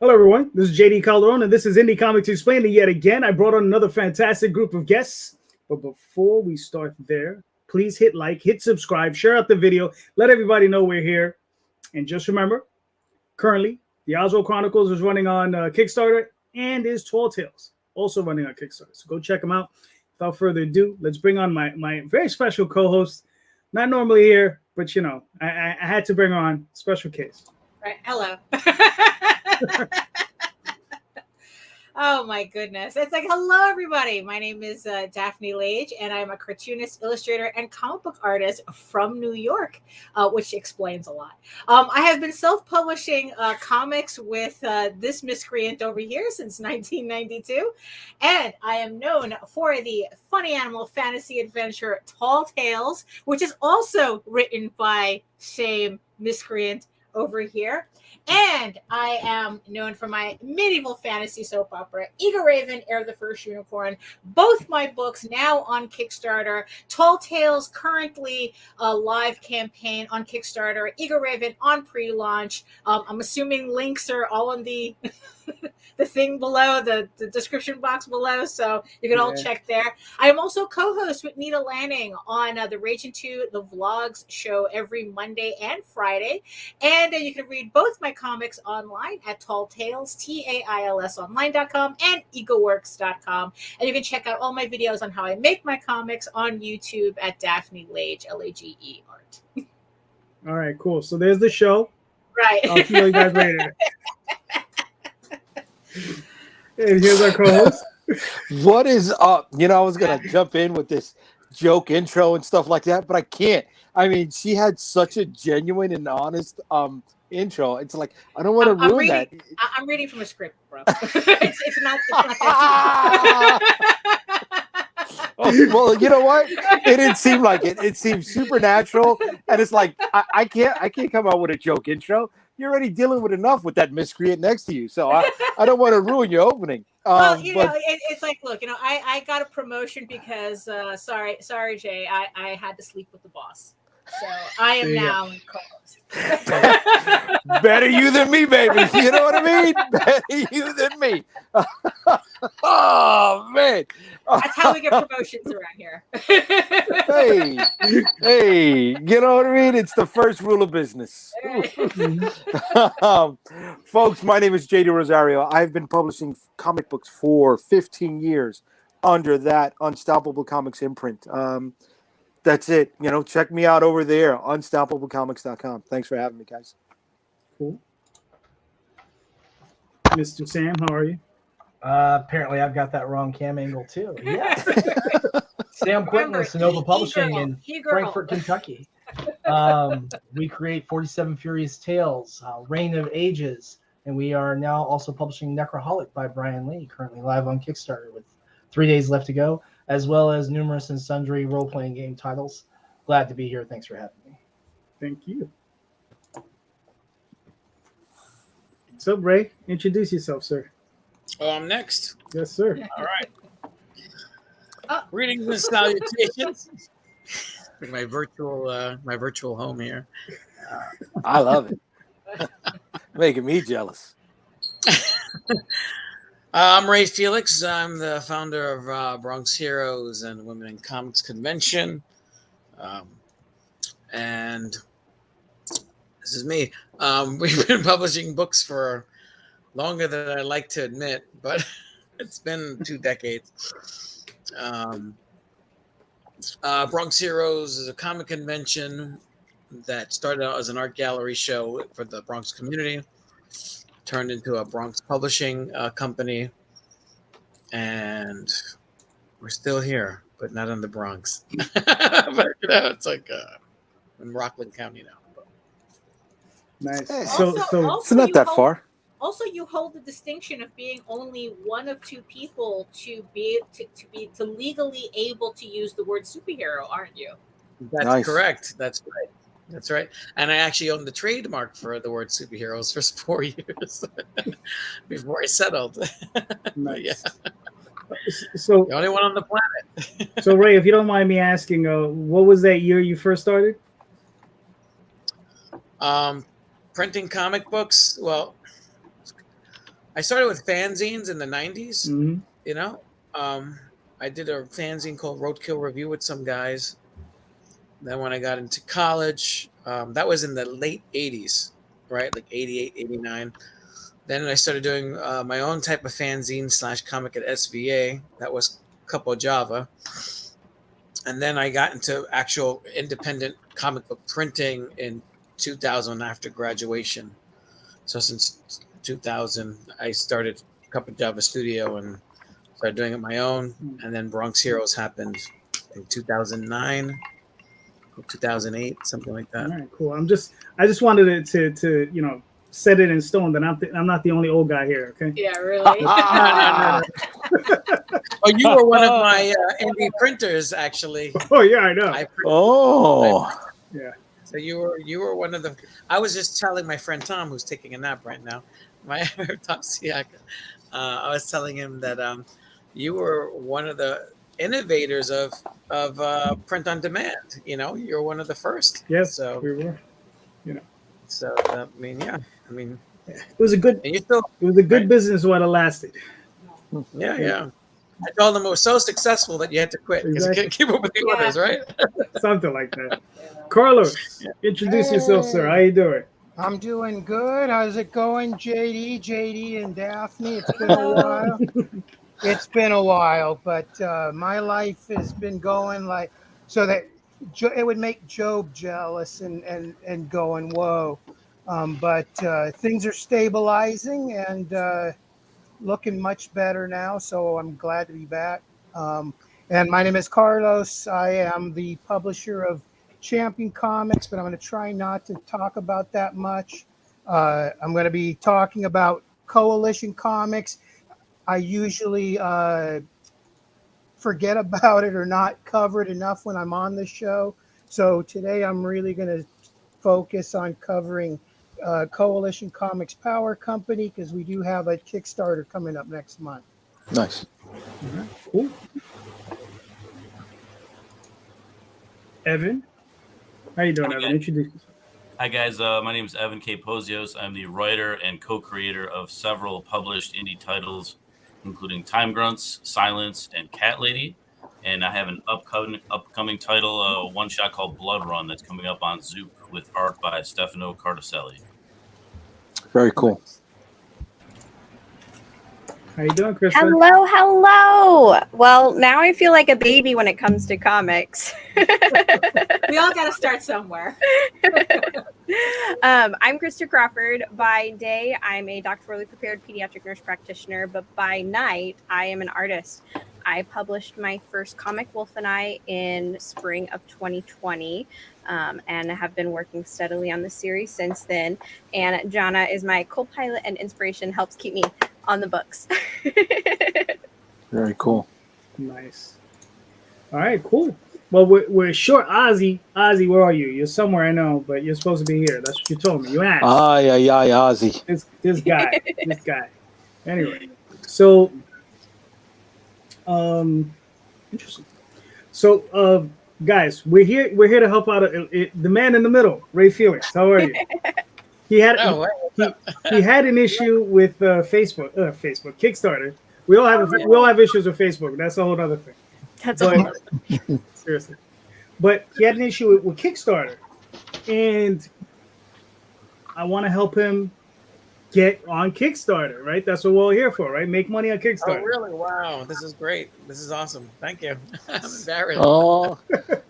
Hello, everyone. This is JD Calderon, and this is Indy Comics Explained. And yet again, I brought on another fantastic group of guests. But before we start there, please hit like, hit subscribe, share out the video, let everybody know we're here. And just remember, currently, the Oswald Chronicles is running on Kickstarter, and is Tall Tales also running on Kickstarter. So go check them out. Without further ado, let's bring on my very special co-host. Not normally here, but I had to bring her on. Special case. Right. Hello. Oh my goodness. It's like, hello everybody. My name is Daphne Lage, and I'm a cartoonist, illustrator, and comic book artist from New York, which explains a lot. I have been self-publishing comics with this miscreant over here since 1992, and I am known for the funny animal fantasy adventure Tall Tales, which is also written by same miscreant over here. And I am known for my medieval fantasy soap opera, Eagle Raven, Heir of the First Unicorn. Both my books now on Kickstarter. Tall Tales currently a live campaign on Kickstarter. Eagle Raven on pre-launch. I'm assuming links are all in the the thing below, the description box below, so you can all check there. I am also co-host with Nita Lanning on the Raging 2, the vlogs show every Monday and Friday. And you can read both my comics online at Tall Tales, TAILS online.com and egoworks.com. And you can check out all my videos on how I make my comics on YouTube at Daphne Lage, Lage art. All right, cool. So there's the show. Right. I'll see you guys later. And here's our co-host. What is up? I was going to jump in with this joke intro and stuff like that, but I can't. I mean, she had such a genuine and honest intro. It's like, I don't want to ruin that. I'm reading from a script, bro. it's not that Oh, well, you know what? It didn't seem like it. It seemed supernatural, and it's like I can't come out with a joke intro. You're already dealing with enough with that miscreant next to you, so I don't want to ruin your opening. Well, it's like, look, I got a promotion because sorry, Jay, I had to sleep with the boss. So I am now in co-host. Better you than me, baby. You know what I mean? Better you than me. Oh, man. That's how we get promotions around here. Hey, you know what I mean? It's the first rule of business. Folks, my name is JD Rosario. I've been publishing comic books for 15 years under that Unstoppable Comics imprint. That's it. Check me out over there, unstoppablecomics.com. Thanks for having me, guys. Cool. Mr. Sam, how are you? Apparently, I've got that wrong cam angle, too. Yeah. Sam Quinton with Sonova Publishing in Frankfort, Kentucky. We create 47 Furious Tales, Reign of Ages, and we are now also publishing Necroholic by Brian Lee, currently live on Kickstarter with 3 days left to go, as well as numerous and sundry role-playing game titles. Glad to be here. Thanks for having me. Thank you. What's up, Ray? Introduce yourself, sir. Oh, I'm next. Yes, sir. All right. Greetings and salutations. My virtual home here. I love it. Making me jealous. I'm Ray Felix. I'm the founder of Bronx Heroes and Women in Comics Convention. And this is me. We've been publishing books for longer than I like to admit, but it's been 2 decades. Bronx Heroes is a comic convention that started out as an art gallery show for the Bronx community, turned into a Bronx publishing company, and we're still here, but not in the Bronx. But it's like in Rockland County now. Nice. Hey, So it's not that far. Also, you hold the distinction of being only one of 2 people to be legally able to use the word superhero, aren't you? That's Nice. correct. That's right. That's right. And I actually owned the trademark for the word superheroes for 4 years before I settled. nice. Yeah. So, The only one on the planet. so Ray, if you don't mind me asking, what was that year you first started? Printing comic books. Well, I started with fanzines in the 90s. Mm-hmm. You know, I did a fanzine called Roadkill Review with some guys. Then when I got into college, that was in the late 80s, right? Like 88, 89. Then I started doing my own type of fanzine / comic at SVA. That was Couple Java. And then I got into actual independent comic book printing in 2000 after graduation. So since 2000, I started Couple Java Studio and started doing it my own. And then Bronx Heroes happened in 2009. 2008, something like that. All right, cool. I just wanted to set it in stone that I'm not the only old guy here. Okay. Yeah, really. No. Oh, you were one of my indie printers, actually. Oh yeah, I know. Yeah. So you were one of the. I was just telling my friend Tom, who's taking a nap right now, my Tom Siaka. I was telling him that you were one of the innovators of print on demand. You're one of the first. Yes, so we were. So it was a good. And you still, it was a good right? business while it lasted. Yeah. I told them it was so successful that you had to quit because you couldn't keep up with the orders, right? Something like that. Carlos, introduce yourself, sir. How you doing? I'm doing good. How's it going, JD, and Daphne? It's been a while. It's been a while, but my life has been going like so that it would make Job jealous and going, whoa. But things are stabilizing and looking much better now, so I'm glad to be back. And my name is Carlos. I am the publisher of Champion Comics, but I'm going to try not to talk about that much. I'm going to be talking about Coalition Comics. I usually forget about it or not cover it enough when I'm on the show. So today I'm really going to focus on covering Coalition Comics Power Company because we do have a Kickstarter coming up next month. Nice. Right, cool. Evan, how you doing, Evan? Introduce yourself. Hi guys, my name is Evan K. Pozios. I'm the writer and co-creator of several published indie titles, including Time Grunts, Silence, and Cat Lady. And I have an upcoming title, a one-shot called Blood Run that's coming up on Zoop with art by Stefano Cardacelli. Very cool. How you doing, Krysta? Hello. Well, now I feel like a baby when it comes to comics. We all got to start somewhere. I'm Krysta Crawford. By day, I'm a doctorally prepared pediatric nurse practitioner, but by night, I am an artist. I published my first comic, Wolf and I, in spring of 2020, and have been working steadily on the series since then. And Jana is my co-pilot and inspiration, helps keep me on the books. Very cool. Nice. All right, cool. Well, we're short Ozzy. Ozzy, where are you? You're somewhere, I know, but you're supposed to be here. That's what you told me. You asked. Ozzy. This guy. Anyway, so interesting. So, guys, we're here to help out the man in the middle, Ray Felix. How are you? He had an issue with Facebook Kickstarter. We all have issues with Facebook. That's a whole other thing. Seriously. But he had an issue with Kickstarter, and I want to help him get on Kickstarter, right? That's what we're all here for, right? Make money on Kickstarter. Oh, really? Wow. This is great. This is awesome. Thank you. I'm embarrassed. Oh,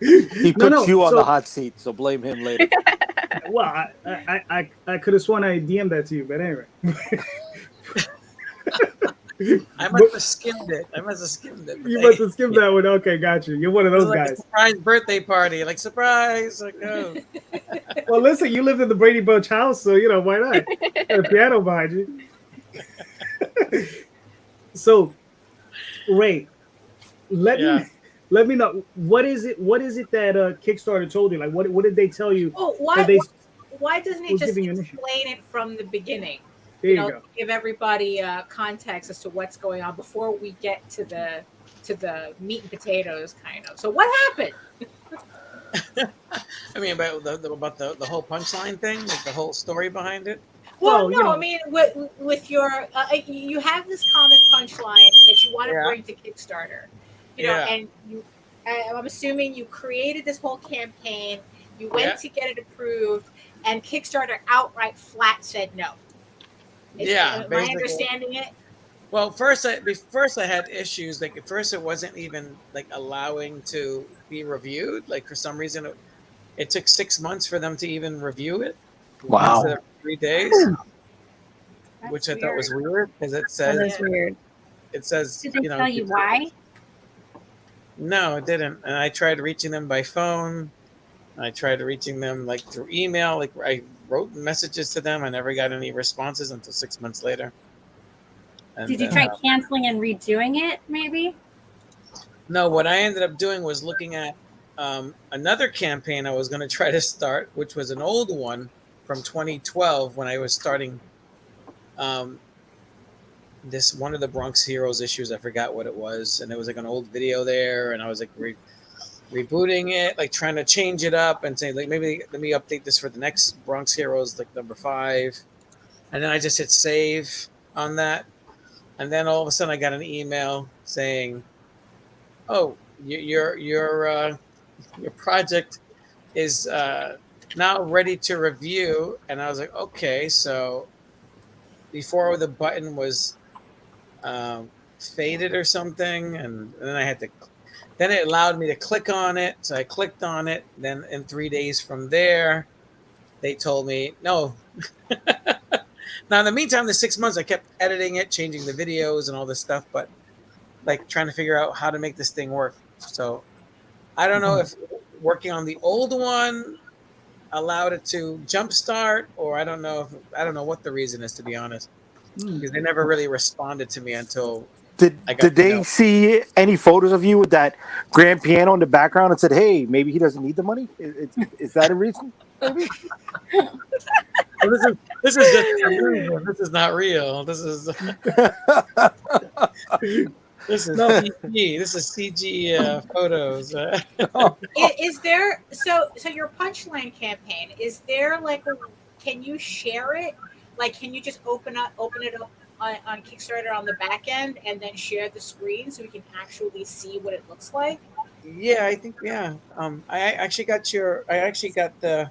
he puts you on the hot seat, so blame him later. Well, I could have sworn I DM'd that to you, but anyway. I must have skimmed it. You must have skimmed that one. Okay, got you. You're one of those guys. A surprise birthday party. Like, surprise. Like, oh. Well, listen, you lived in the Brady Bunch house, so, why not? Got a piano behind you. So, Ray, let me know, what is it that Kickstarter told you? Like, what did they tell you? Oh, why doesn't he just explain it from the beginning? There you go. Give everybody context as to what's going on before we get to the meat and potatoes, kind of. So what happened? I mean, about the whole punchline thing, like the whole story behind it. Well, Oh, no, I mean, with your, you have this comic punchline that you want to bring to Kickstarter, you know, and I'm assuming you created this whole campaign, you went to get it approved, and Kickstarter outright flat said no. Am I understanding it? Well, first I had issues. Like at first, it wasn't even like allowing to be reviewed. Like for some reason, it took 6 months for them to even review it. Wow. Instead of 3 days, which I thought was weird because it says That's weird. It says, Did they tell you why? No, it didn't. And I tried reaching them by phone. I tried reaching them like through email. Like I wrote messages to them. I never got any responses until 6 months later. And did you try canceling and redoing it, maybe? No, what I ended up doing was looking at another campaign I was going to try to start, which was an old one from 2012 when I was starting this one of the Bronx Heroes issues. I forgot what it was, and it was like an old video there, and I was like rebooting it, like trying to change it up and saying like maybe let me update this for the next Bronx Heroes, like number 5, and then I just hit save on that, and then all of a sudden I got an email saying, "Oh, your project is now ready to review," and I was like, "Okay." So before the button was faded or something, and then I had to. Then it allowed me to click on it, so I clicked on it. Then in 3 days from there, they told me no. Now in the meantime, the 6 months I kept editing it, changing the videos and all this stuff, but like trying to figure out how to make this thing work. So I don't know if working on the old one allowed it to jumpstart, or I don't know what the reason is, to be honest, because they never really responded to me until. Did they see any photos of you with that grand piano in the background and said, "Hey, maybe he doesn't need the money"? Is that a reason? Maybe. Well, this is just a illusion. This is not real. This is this is CG. This is CG photos. Is there so your punchline campaign? Is there like can you share it? Like, can you just open it up on Kickstarter on the back end and then share the screen so we can actually see what it looks like? Yeah, I think I actually got the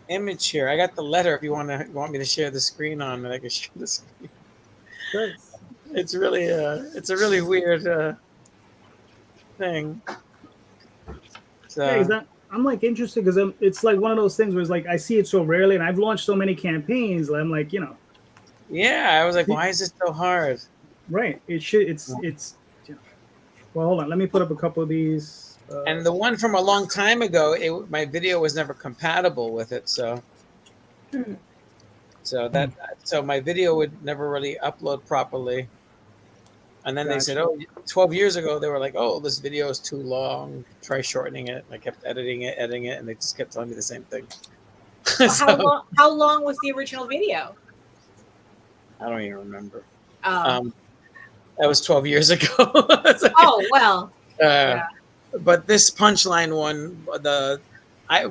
image here. I got the letter. If you want me to share the screen on it, I can share the screen. Good. It's really it's a really weird thing. So, yeah, I'm like interested because it's like one of those things where it's like I see it so rarely, and I've launched so many campaigns. I'm like, yeah, I was like, why is this so hard? Right. It should. It's. Well, hold on. Let me put up a couple of these. And the one from a long time ago, my video was never compatible with it, so my video would never really upload properly. And then they said, 12 years ago, they were like, "Oh, this video is too long. Try shortening it." And I kept editing it, and they just kept telling me the same thing. Well, how long was the original video? I don't even remember. That was 12 years ago. Oh, well. Yeah. But this punchline one,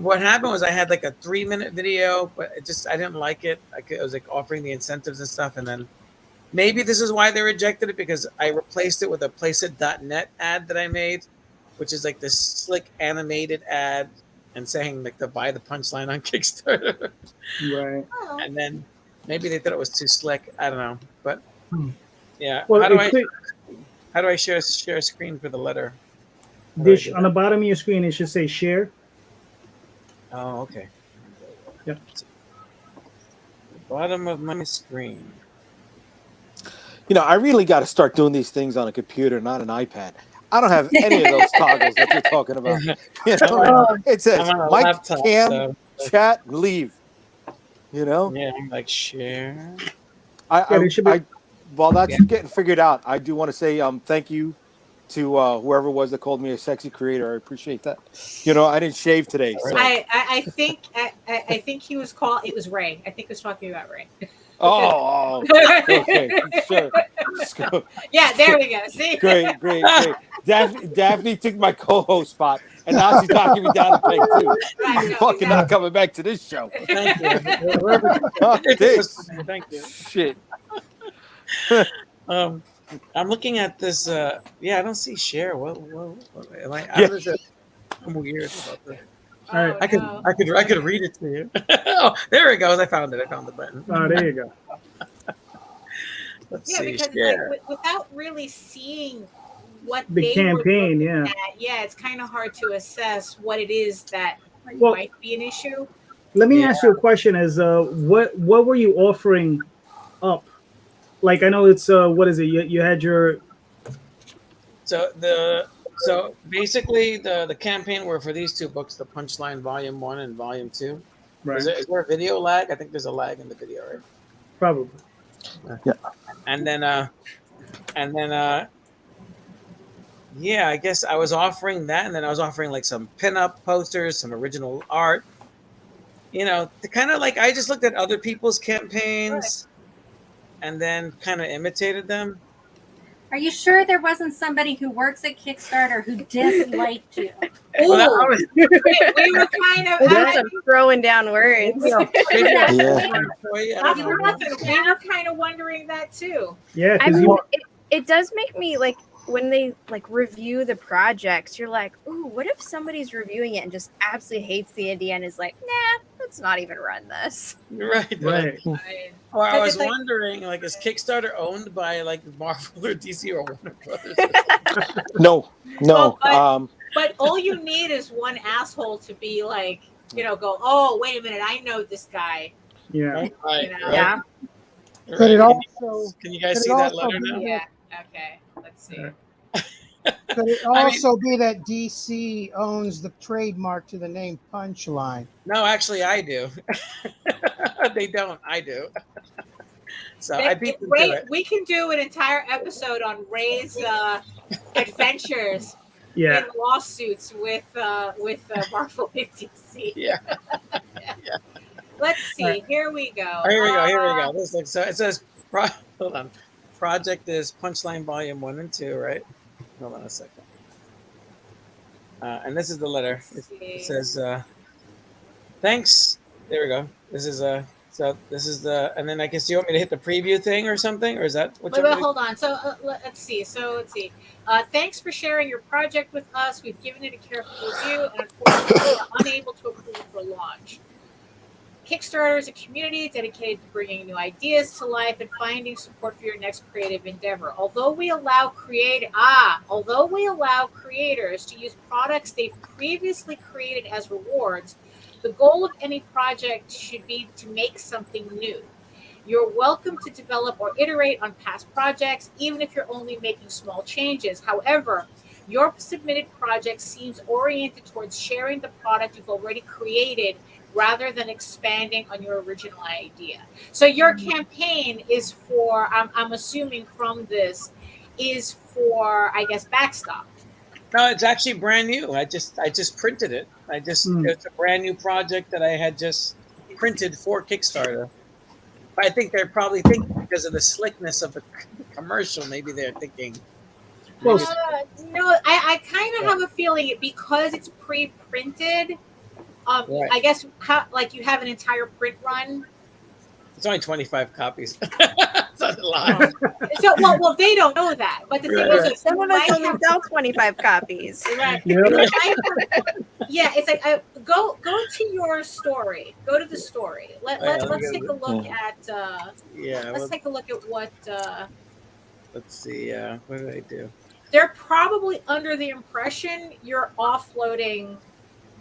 what happened was I had like a 3-minute video, but I didn't like it. I was like offering the incentives and stuff, and then maybe this is why they rejected it, because I replaced it with a placeit.net ad that I made, which is like this slick animated ad and saying like to buy the punchline on Kickstarter. Right. And then maybe they thought it was too slick. I don't know, but yeah. Well, how do I share a screen for the letter? On the bottom of your screen, it should say share. Oh, okay. Yep. The bottom of my screen. I really got to start doing these things on a computer, not an iPad. I don't have any of those toggles that you're talking about. It says mic, laptop, cam, chat, leave. Yeah, I'm like share. While that's getting figured out, I do want to say thank you to whoever it was that called me a sexy creator. I appreciate that. I didn't shave today. So. I think he was called. It was Ray. I think he was talking about Ray. Oh, okay, sure. Yeah, there we go. See, great. Daphne took my co-host spot, And now she's knocking me down the peg too. Right, You're no, fucking not coming back to this show. Thank you. Fuck this. Thank you. Shit. I'm looking at this. Yeah, I don't see share. What am I? Yeah. I'm weird about this. All right. Oh, I could read it to you. Oh, there it goes. I found it. I found the button. Oh, there you go. Let's Yeah, see. because Share. like, without really seeing what The they campaign, were yeah. looking at, yeah, it's kind of hard to assess what it is that Well, might be an issue. let me Yeah. ask you a question: as what were you offering up? Like, I know it's what is it? You had your So basically the campaign were for these two books, the Punchline Volume 1 and Volume 2. right, Is there a video lag? I think there's a lag in the video, right? probably. And then yeah, I guess I was offering that, and then I was offering like some pinup posters, some original art. You know, to kind of like I just looked at other people's campaigns and then kind of imitated them. Are you sure there wasn't somebody who works at Kickstarter who disliked you? Well, that Ooh, was- we were kind of. Just throwing down words. maybe Yeah. I don't know. We were kind of wondering that too. Yeah, I because mean, it does make me like when they like review the projects, you're like, ooh, what if somebody's reviewing it and just absolutely hates the idea and is like, nah, let's not even run this. Right. right. Or I Because was it's like- wondering, like, is Kickstarter owned by like Marvel or DC or Warner Brothers? No. Well, But all you need is one asshole to be like, go, oh, wait a minute, I know this guy. Yeah. Right. You know? Yeah. Right. Could it also Can you guys could see it that also letter be now? Yeah. Okay. Let's see. could it I mean- also be that DC owns the trademark to the name Punchline? No, actually, I do. They don't. I do. So I beat them to Ray, it. we can do an entire episode on Ray's adventures Yeah. in lawsuits with Marvel and DC. Yeah. Let's see. Here we go. Oh, here we go. Here we go. This looks so. It says, hold on. Project is Punchline Volume 1 and 2, right? Hold on a second. And this is the letter. It says, thanks. There we go. This is so this is the, and then I guess you want me to hit the preview thing or something, or is that what Wait, you want me to- hold on. So let's see. Thanks for sharing your project with us. We've given it a careful review, and unfortunately, we're unable to approve it for launch. Kickstarter is a community dedicated to bringing new ideas to life and finding support for your next creative endeavor. Although we allow creators to use products they've previously created as rewards, the goal of any project should be to make something new. You're welcome to develop or iterate on past projects, even if you're only making small changes. However, your submitted project seems oriented towards sharing the product you've already created rather than expanding on your original idea. So your campaign is for, I'm assuming from this, is for, I guess, backstop. No, it's actually brand new. I just printed it. It's a brand new project that I had just printed for Kickstarter. But I think they're probably thinking because of the slickness of the commercial, maybe they're thinking. Well, No, I kind of have a feeling because it's pre-printed. Right. I guess like you have an entire print run. It's only 25 copies. It's not a lot. So well, they don't know that. But the thing Right. is, Some of us only sell 25 copies. right. Yeah. Yeah, it's like go to your story. Go to the story. Let Let's me take a go. look at. Yeah. Let's Well, take a look at what. let's see. What did I do? They're probably under the impression you're offloading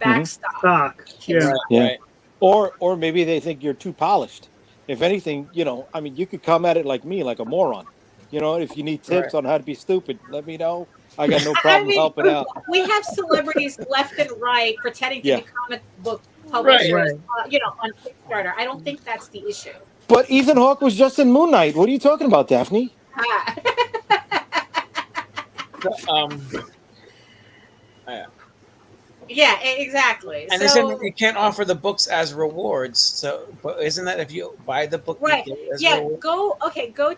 backstop. Stock. Yeah. Yeah. Right. Or maybe they think you're too polished. If anything, I mean, you could come at it like me, like a moron. If you need tips on how to be stupid, let me know. I got no problem helping out. We have celebrities left and right pretending to Yeah. be comic book publishers, Right. On Kickstarter. I don't think that's the issue. But Ethan Hawke was just in Moon Knight. What are you talking about, Daphne? Ah. Yeah, exactly. And isn't you can't offer the books as rewards? So, but isn't that if you buy the book, right? you get it as Yeah, reward? go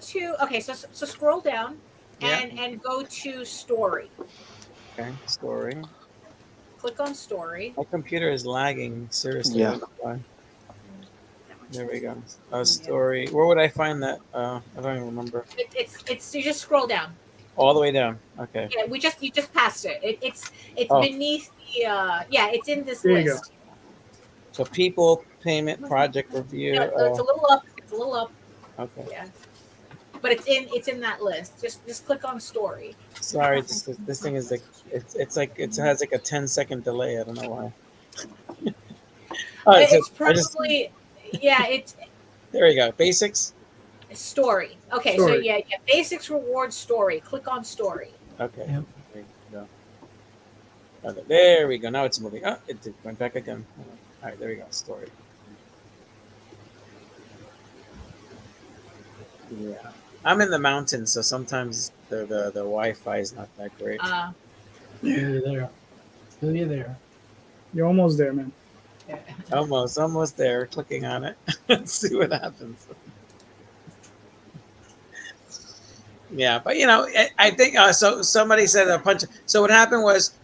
to so scroll down Yeah. and go to story. Okay, story. click on story. My computer is lagging seriously. Yeah. I don't know why. There we go. A story. Where would I find that? I don't even remember. It's you just scroll down. All the way down. Okay. Yeah, you just passed it. It's Oh. beneath the it's in this There you go. list. So people, payment, project review. Yeah, it's a little up. It's a little up. Okay. Yeah. But it's in that list. Just click on story. Sorry, this thing is like it has like a 10-second delay. I don't know why. All right, It's so probably it's there we go. Basics. story. Okay, Story. so yeah, basics reward story. Click on story. Okay. Yep. There we go. Okay, there we go. Now it's moving. Oh, it went back again. All right, there we go. Story. Yeah, I'm in the mountains, so sometimes the Wi-Fi is not that great. Nearly there. Nearly there. You're almost there, man. Almost there. Clicking on it. Let's see what happens. Yeah, but I think so. Somebody said a punch. So what happened was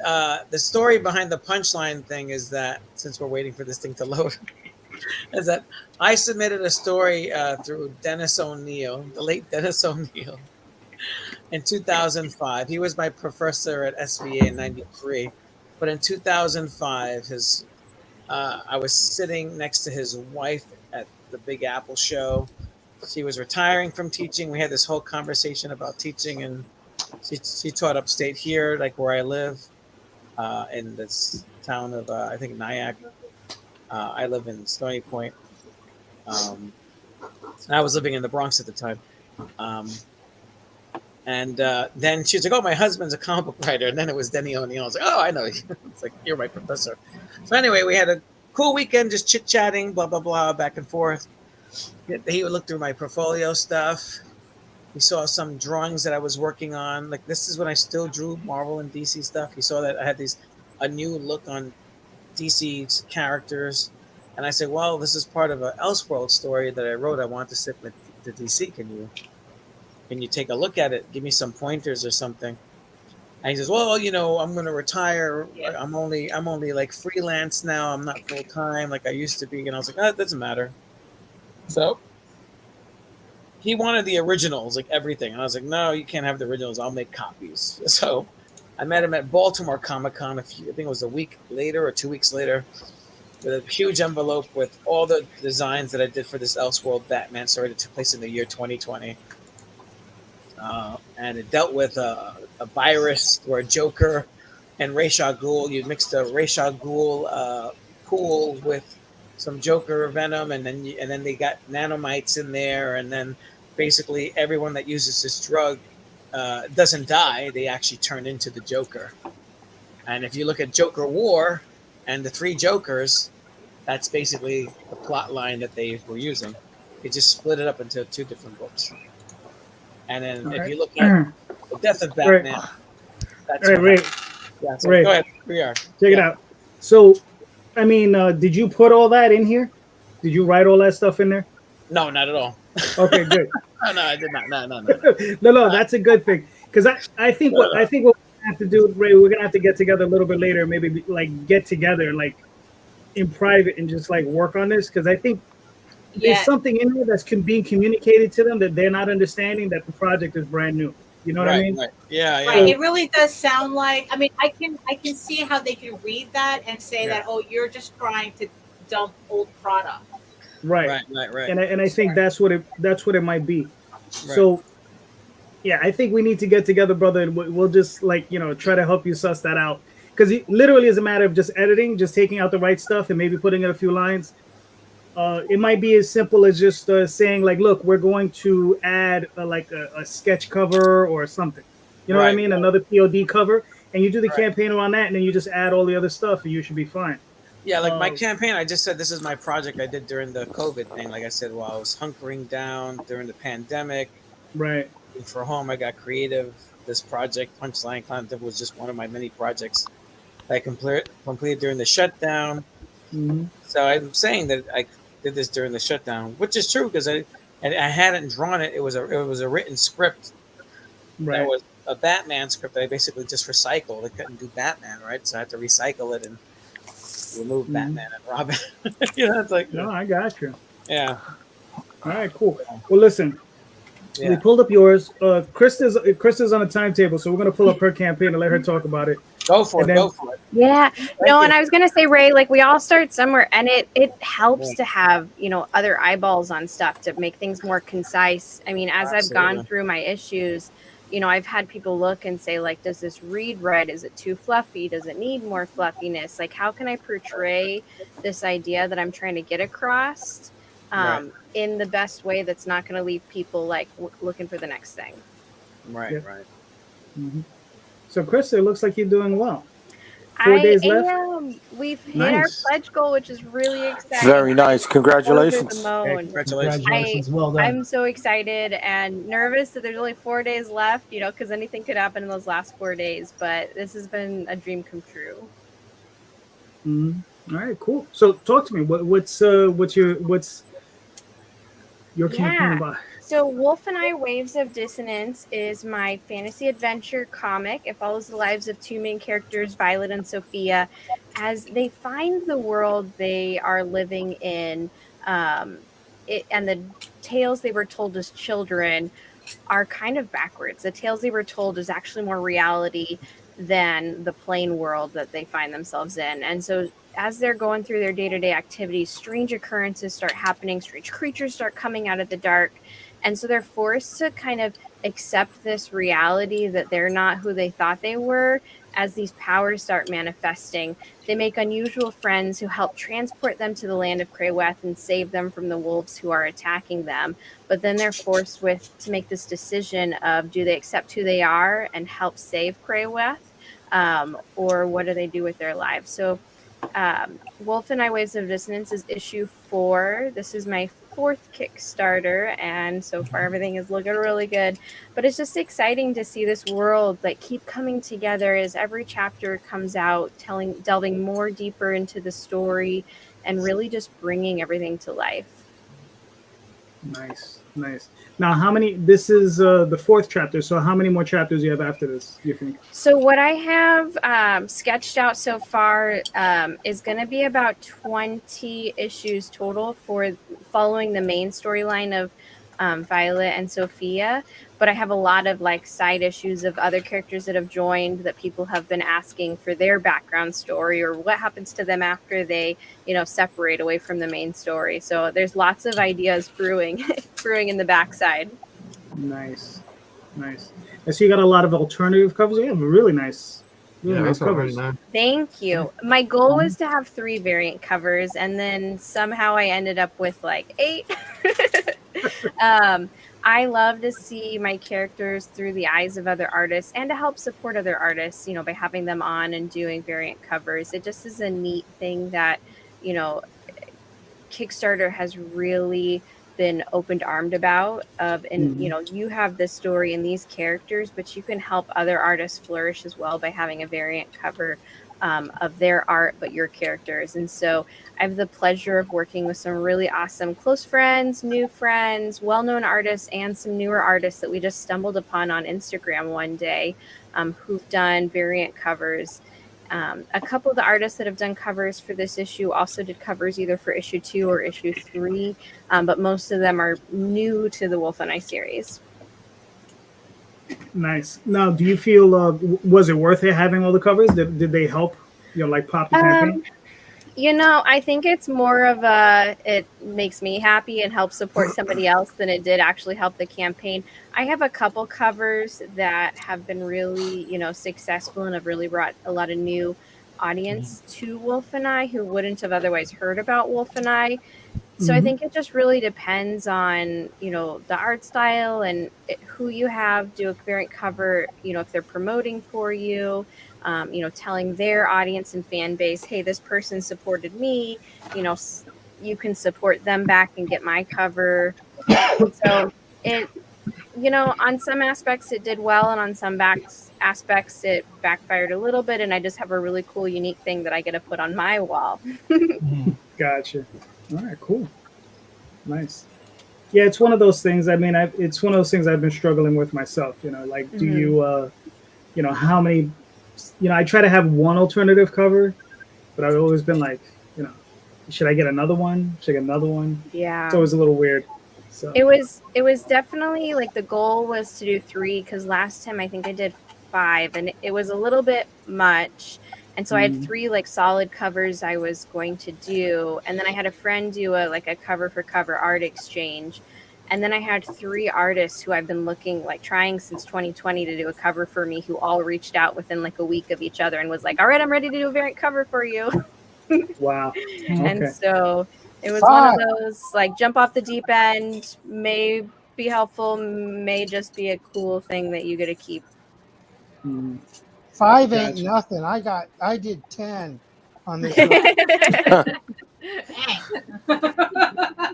the story behind the punchline thing is that since we're waiting for this thing to load, is that I submitted a story through Dennis O'Neill, the late Dennis O'Neill, in 2005. He was my professor at SVA in '93, but in 2005, I was sitting next to his wife at the Big Apple show. She was retiring from teaching. We had this whole conversation about teaching, and she taught upstate here, like where I live, in this town of I think Nyack. I live in Stony Point. And I was living in the Bronx at the time. And then she was like, "Oh, my husband's a comic book writer." And then it was Denny O'Neill. I was like, "Oh, I know." It's like, "You're my professor." So anyway, we had a cool weekend, just chit-chatting, blah, blah, blah, back and forth. He would look through my portfolio stuff. He saw some drawings that I was working on. Like, this is when I still drew Marvel and DC stuff. He saw that I had a new look on DC's characters. And I said, well, this is part of an Elseworld story that I wrote. I want to submit to DC. Can you take a look at it? Give me some pointers or something. And he says, well, I'm going to retire. I'm only like freelance now. I'm not full time like I used to be. And I was like, it doesn't matter. So he wanted the originals, like everything. And I was like, no, you can't have the originals. I'll make copies. So I met him at Baltimore Comic-Con I think it was a week later or 2 weeks later, with a huge envelope with all the designs that I did for this Elseworld Batman story that took place in the year 2020. And it dealt with a virus or a Joker and Ra's al Ghul. You mixed a Ra's al Ghul pool with some Joker venom, and then they got nanomites in there, and then basically everyone that uses this drug doesn't die. They actually turn into the Joker. And if you look at Joker War and the 3 Jokers, that's basically the plot line that they were using. They just split it up into 2 different books. And then if you look at the death of Batman, that's right. Yeah, so Right. Go ahead. We are. Check it out. So, I mean, did you put all that in here? Did you write all that stuff in there? No, not at all. Okay, good. No, I did not. No. No, that's a good thing. Because I think what we have to do, Ray, we're gonna have to get together a little bit later, maybe like get together like in private and just like work on this. Because I think there's something in there that's being communicated to them that they're not understanding, that the project is brand new. You know what I mean? Right. Yeah. Right. It really does sound like. I mean, I can see how they can read that and say that, oh, you're just trying to dump old product. Right. And I think that's what it might be. Right. So, yeah, I think we need to get together, brother, and we'll just try to help you suss that out. Because it literally is a matter of just editing, just taking out the right stuff and maybe putting in a few lines. It might be as simple as just saying, like, look, we're going to add a sketch cover or something. You know what I mean? Another POD cover. And you do the campaign around that, and then you just add all the other stuff, and you should be fine. Yeah, like my campaign, I just said this is my project I did during the COVID thing. Like I said, while I was hunkering down during the pandemic. Right. For home, I got creative. This project, Punchline Content, was just one of my many projects that I completed during the shutdown. Mm-hmm. So I'm saying that I did this during the shutdown, which is true because I hadn't drawn it. It was a written script a Batman script that I basically just recycled. I couldn't do Batman, right? So I had to recycle it and remove Batman and Robin. It's like No, I got you. yeah. All right, cool. Well, listen, we pulled up yours. Krista's on a timetable, so we're gonna pull up her campaign and let her talk about it. Go for it. Yeah. No, and I was gonna say, Ray, like we all start somewhere, and it helps to have, other eyeballs on stuff to make things more concise. I mean, as I've gone through my issues, I've had people look and say, like, does this read right? Is it too fluffy? Does it need more fluffiness? Like, how can I portray this idea that I'm trying to get across in the best way that's not going to leave people like looking for the next thing? Right. Mm-hmm. So, Krista, it looks like you're doing well. 4 days left. We've hit our pledge goal, which is really exciting. Very nice. Congratulations. Congratulations. Well done. I'm so excited and nervous that there's only 4 days left, because anything could happen in those last 4 days. But this has been a dream come true. Mm-hmm. All right, cool. So talk to me. What's your campaign about? So Wolf and I Waves of Dissonance is my fantasy adventure comic. It follows the lives of two main characters, Violet and Sophia, as they find the world they are living in. And the tales they were told as children are kind of backwards. The tales they were told is actually more reality than the plain world that they find themselves in. And so as they're going through their day-to-day activities, strange occurrences start happening, strange creatures start coming out of the dark. And so they're forced to kind of accept this reality that they're not who they thought they were as these powers start manifesting. They make unusual friends who help transport them to the land of Krayweth and save them from the wolves who are attacking them. But then they're forced to make this decision of, do they accept who they are and help save Krayweth? Or what do they do with their lives? So Wolf and I Waves of Dissonance is issue 4. This is my 4th Kickstarter, and so far everything is looking really good. But it's just exciting to see this world keep coming together as every chapter comes out, delving more deeper into the story and really just bringing everything to life. Nice. Now, how many? This is the 4th chapter. So, how many more chapters do you have after this, you think? So, what I have sketched out so far is going to be about 20 issues total for following the main storyline of Violet and Sophia. But I have a lot of side issues of other characters that have joined that people have been asking for their background story or what happens to them after they, separate away from the main story. So there's lots of ideas brewing in the backside. Nice. I see you got a lot of alternative covers. You have really nice covers. Thank you. My goal was to have 3 variant covers, and then somehow I ended up with 8. I love to see my characters through the eyes of other artists and to help support other artists, by having them on and doing variant covers. It just is a neat thing that, Kickstarter has really been open-armed about you have this story and these characters, but you can help other artists flourish as well by having a variant cover of their art, but your characters. And so I have the pleasure of working with some really awesome close friends, new friends, well-known artists, and some newer artists that we just stumbled upon on Instagram one day who've done variant covers. A couple of the artists that have done covers for this issue also did covers either for issue 2 or issue 3, but most of them are new to the Wolf and I series. Nice. Now, do you feel was it worth it having all the covers? Did they help pop the campaign? I think it's more of it makes me happy and helps support somebody else than it did actually help the campaign. I have a couple covers that have been really, successful and have really brought a lot of new audience to Wolf and I who wouldn't have otherwise heard about Wolf and I. So I think it just really depends on, the art style and who you have do a variant cover, if they're promoting for you, telling their audience and fan base, hey, this person supported me, you can support them back and get my cover. So it, on some aspects it did well, and on some aspects it backfired a little bit, and I just have a really cool, unique thing that I get to put on my wall. Gotcha. All right, cool. Nice. Yeah, it's one of those things. I mean, it's one of those things I've been struggling with myself. Like, do you, how many, I try to have one alternative cover, but I've always been like, should I get another one? Should I get another one? Yeah. It's always a little weird. So it was definitely like the goal was to do 3 because last time I think I did 5 and it was a little bit much. And so I had 3 like solid covers I was going to do. And then I had a friend do a cover for cover art exchange. And then I had 3 artists who I've been trying since 2020 to do a cover for me, who all reached out within like a week of each other and was like, all right, I'm ready to do a variant cover for you. Wow. And so it was one of those like jump off the deep end, may be helpful, may just be a cool thing that you get to keep. 5 ain't nothing. I did 10 on this. I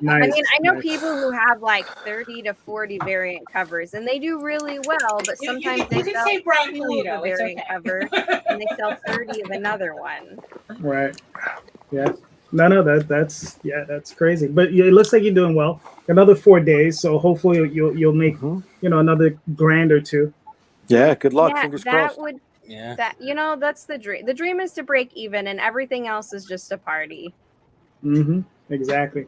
mean, I know people who have like 30 to 40 variant covers, and they do really well. But sometimes they sell 2 of a variant cover, and they sell 30 of another one. Right. Yeah. No, that's crazy. But it looks like you're doing well. Another 4 days, so hopefully you'll make another grand or 2. Yeah. Good luck. Yeah, Fingers that crossed. would. Yeah. That's the dream. The dream is to break even, and everything else is just a party. Exactly.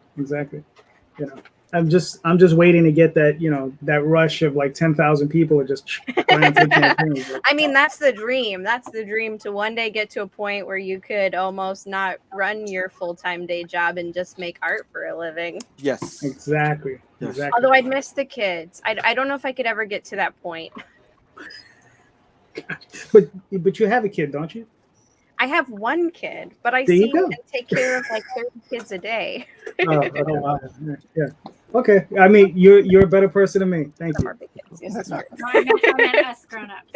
I'm just waiting to get that that rush of like 10,000 people are just trying to campaign. I mean, that's the dream. That's the dream, to one day get to a point where you could almost not run your full-time day job and just make art for a living. Yes. Exactly. Although I'd miss the kids. I don't know if I could ever get to that point. But you have a kid, don't you? I have 1 kid, but I see and take care of like 30 kids a day. Wow. Yeah. Okay. I mean, you're a better person than me. Thank you. Yes, this is true. Us grown-ups.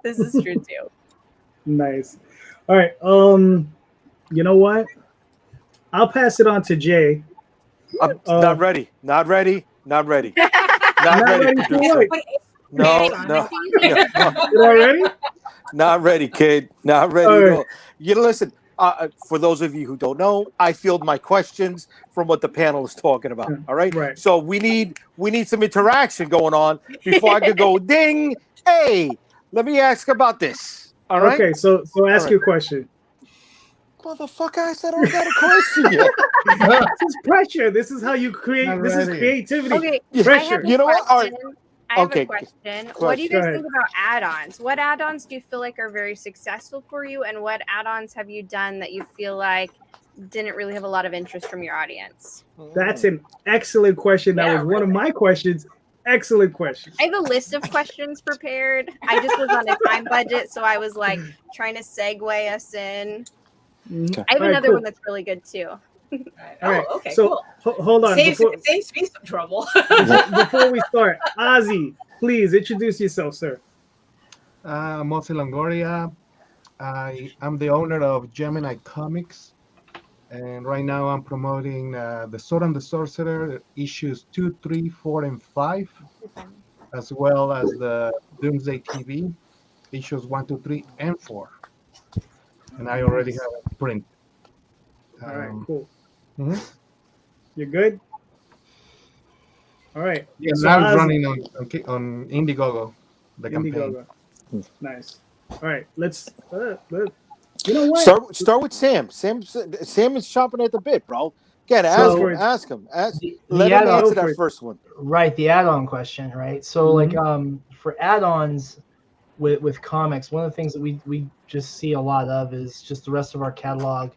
This is true too. Nice. All right. You know what? I'll pass it on to Jay. I'm not ready. Not ready. Not ready. Not ready. No. You all ready? Not ready, kid. Not ready. Right. Listen, for those of you who don't know, I field my questions from what the panel is talking about. All right. Right. So we need some interaction going on before I could go ding. Hey, let me ask about this. All right. Okay. So ask your question. Motherfucker, I said I don't got a question yet. This is pressure. This is how you create. This is creativity. Okay. Pressure. You know what? All right. I have a question. What do you guys think about add-ons? What add-ons do you feel like are very successful for you, and what add-ons have you done that you feel like didn't really have a lot of interest from your audience? That's an excellent question. That was one of my questions. Excellent question. I have a list of questions prepared. I just was on a time budget, so I was like trying to segue us in. Okay. I have another one that's really good too. All right. Okay, so cool. Hold on. Saves me some trouble. Before we start, Ozzy, please introduce yourself, sir. I'm Ozzy Longoria. I'm the owner of Gemini Comics, and right now I'm promoting The Sword and the Sorcerer issues 2, 3, 4, and 5, as well as the Doomsday TV issues 1, 2, 3, and 4. And I already have a print. All right, cool. Mm-hmm. You're good? All right. Yeah, so I was running on Indiegogo, the Indiegogo. Campaign. Nice. All right, let's you know what? Start with Sam. Sam is chomping at the bit, bro. Again, ask him. Let him answer that first one. Right, the add-on question, right? So like for add-ons with comics, one of the things that we just see a lot of is just the rest of our catalog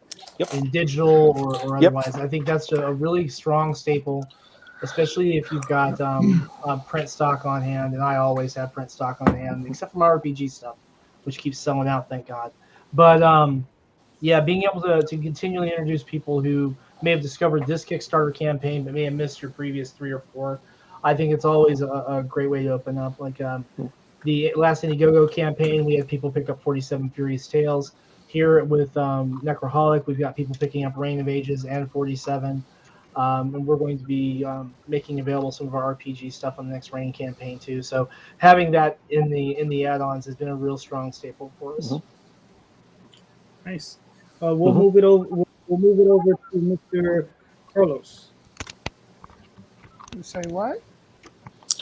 in digital or otherwise. I think that's a really strong staple, especially if you've got print stock on hand, and I always have print stock on hand, except for my RPG stuff, which keeps selling out, thank God. But being able to continually introduce people who may have discovered this Kickstarter campaign but may have missed your previous 3 or 4, I think it's always a great way to open up. Like the last Indiegogo campaign, we had people pick up 47 Furious Tales. Here with Necroholic, we've got people picking up Reign of Ages and 47. And we're going to be making available some of our RPG stuff on the next Reign campaign too. So having that in the add-ons has been a real strong staple for us. Nice. We'll move it over. We'll move it over to Mr. Carlos. You say what?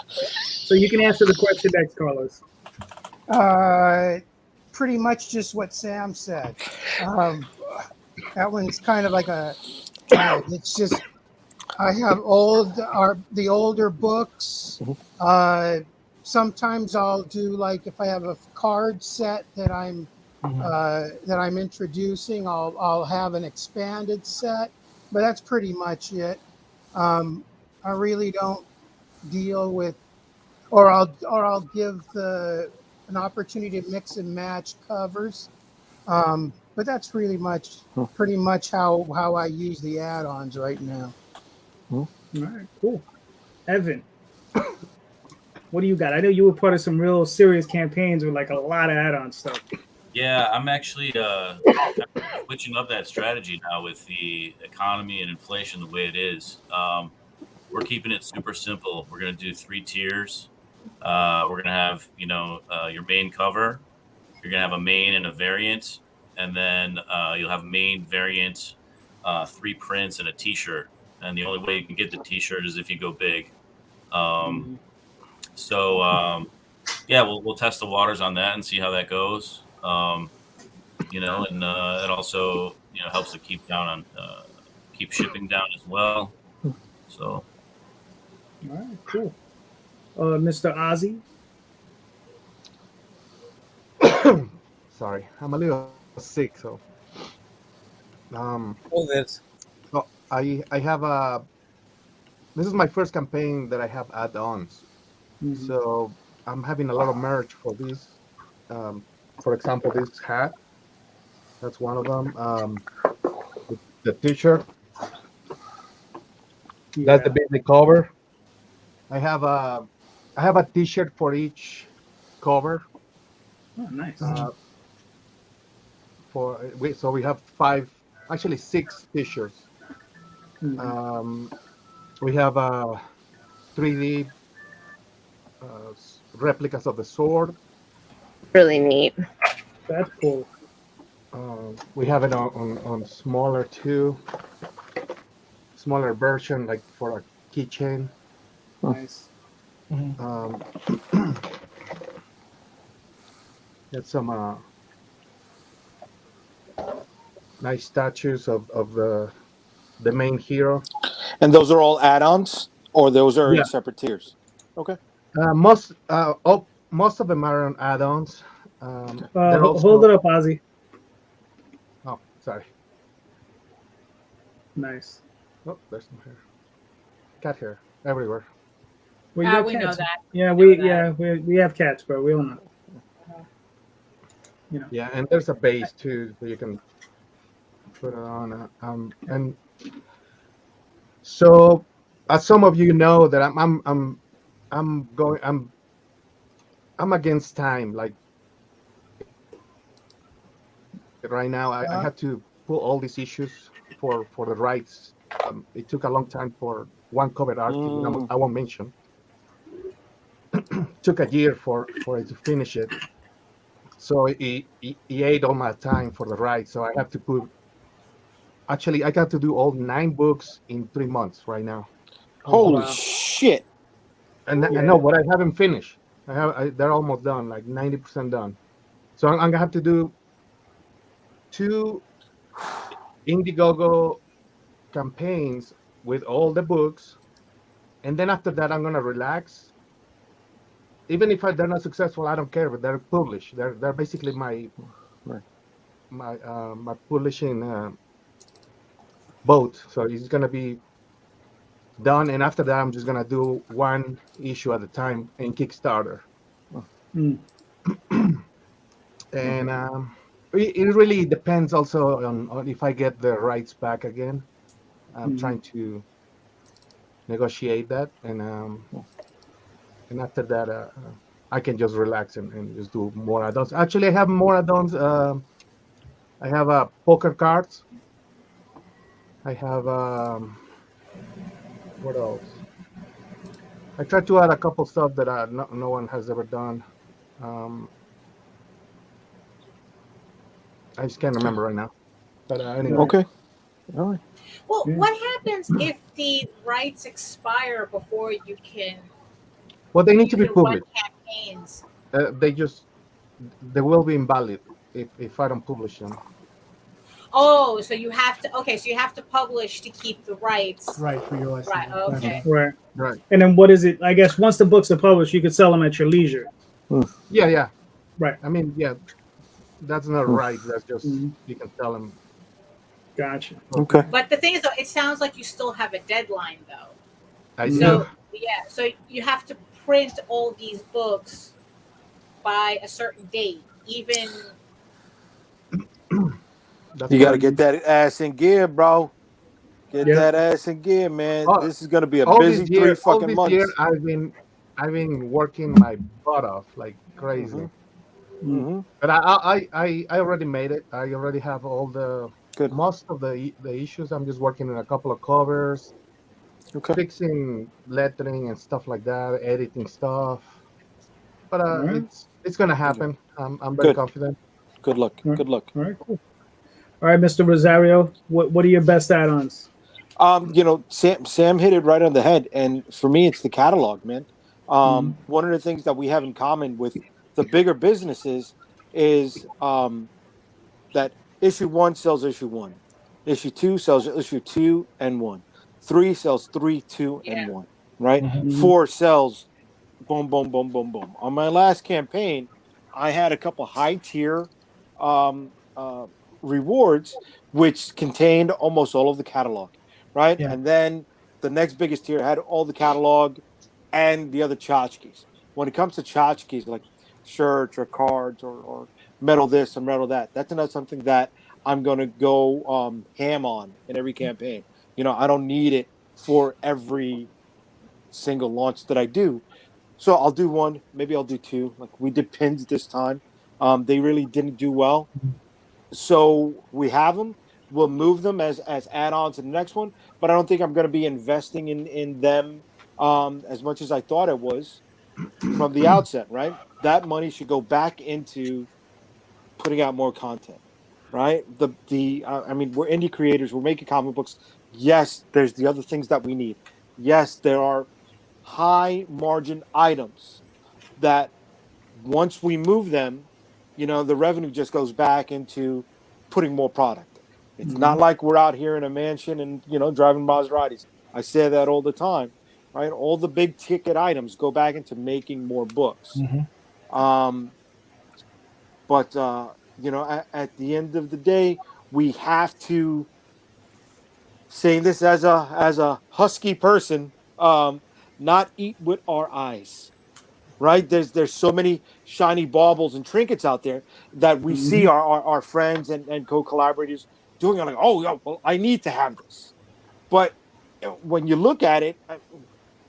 So you can answer the question next, Carlos. Pretty much just what Sam said. That one's kind of like a ad. It's just I have the older books. Sometimes I'll do, like, if I have a card set that I'm introducing, I'll have an expanded set, but that's pretty much it. I really don't deal with, or I'll give an opportunity to mix and match covers. But that's pretty much how I use the add-ons right now. All right, cool. Evan, what do you got? I know you were part of some real serious campaigns with like a lot of add-on stuff. Yeah, I'm actually switching up that strategy now with the economy and inflation the way it is. We're keeping it super simple. We're going to do 3 tiers. We're going to have, your main cover. You're going to have a main and a variant. And then you'll have a main variant, 3 prints, and a T-shirt. And the only way you can get the T-shirt is if you go big. Yeah, we'll test the waters on that and see how that goes. And it also helps to keep shipping down as well. So, all right, cool. Mr. Ozzy. Sorry, I'm a little sick, so. I have this is my first campaign that I have add-ons. So I'm having a lot of merch for this. For example, this hat. That's one of them. The T-shirt. That's the basic cover. I have a T-shirt for each cover. Oh, nice. So we have 6 T-shirts. We have 3D replicas of the sword. Really neat. That's cool. We have it on smaller too. Smaller version, like for a keychain. Nice. Got some nice statues of the main hero. And those are all add-ons, or those are in separate tiers? Okay. Most of them are on add-ons. Hold it up, Ozzy. Oh, sorry. Nice. Oh, there's some hair. Cat hair everywhere. We know that. Yeah, we have cats, bro. We all know. Yeah, and there's a base too, so you can put it on. And so, as some of you know, that I'm against time. Like right now, I had to pull all these issues for the rights. It took a long time for one cover art. I won't mention. Took a year for it to finish it. So he ate all my time for the rights. So I have to put. Actually, I got to do all 9 books in 3 months right now. Holy shit! And I know, but I haven't finished. They're almost done, like 90% done. So I'm gonna have to do 2 Indiegogo campaigns with all the books, and then after that, I'm gonna relax. Even if they're not successful, I don't care. But they're published. They're basically my publishing boat. So it's gonna be done, and after that, I'm just gonna do 1 issue at a time in Kickstarter. And it really depends also on if I get the rights back again. I'm trying to negotiate that, and after that, I can just relax and just do more add-ons. Actually, I have more add-ons. I have poker cards. I have what else? I tried to add a couple stuff that no one has ever done. I just can't remember right now. But anyway. Okay. Really? Well, Yeah. what happens if the rights expire before you can? Well, they need You to be can run public. campaigns. They will be invalid if I don't publish them. Oh, so you have to. Okay, so you have to publish to keep the rights. Right, for your license. Right. Okay. Right. Right. And then what is it? I guess once the books are published, you can sell them at your leisure. Yeah. Right. I mean, yeah, that's not right. That's just you can tell them. Gotcha. Okay. But the thing is, though, it sounds like you still have a deadline, though. I So do. yeah, so you have to print all these books by a certain date, even. You got to get that ass in gear, bro. Get that ass in gear, man. This is gonna be a busy 3 fucking months. Year, I've been working my butt off like crazy. But I already made it. I already have all the most of the issues. I'm just working on a couple of covers, fixing lettering and stuff like that, editing stuff. But it's gonna happen. I'm very confident. Good luck. Good luck. All right, cool. All right, Mr. Rosario, what are your best add-ons? Sam hit it right on the head, and for me, it's the catalog, man. One of the things that we have in common with the bigger businesses is that issue 1 sells issue 1, issue 2 sells issue 2 and 1, 3 sells 3, 2, and 1, right? 4 sells boom, boom, boom, boom, boom. On my last campaign, I had a couple high-tier rewards, which contained almost all of the catalog, right? And then the next biggest tier had all the catalog and the other tchotchkes. When it comes to tchotchkes, like shirts or cards or metal this and metal that, that's not something that I'm going to go ham on in every campaign. I don't need it for every single launch that I do. So I'll do 1, maybe I'll do 2. Like we did pins this time. They really didn't do well. So we have them. We'll move them as add-ons to the next one. But I don't think I'm going to be investing in them as much as I thought it was from the outset, right? That money should go back into putting out more content, right? I mean, we're indie creators. We're making comic books. Yes, there's the other things that we need. Yes, there are high-margin items that once we move them, the revenue just goes back into putting more product. It's not like we're out here in a mansion and, driving Maseratis. I say that all the time, right? All the big ticket items go back into making more books. But at the end of the day, we have to, saying this as a husky person, not eat with our eyes. Right? There's so many shiny baubles and trinkets out there that we see our friends and co-collaborators doing. I'm like, oh, yeah, well, I need to have this. But when you look at it,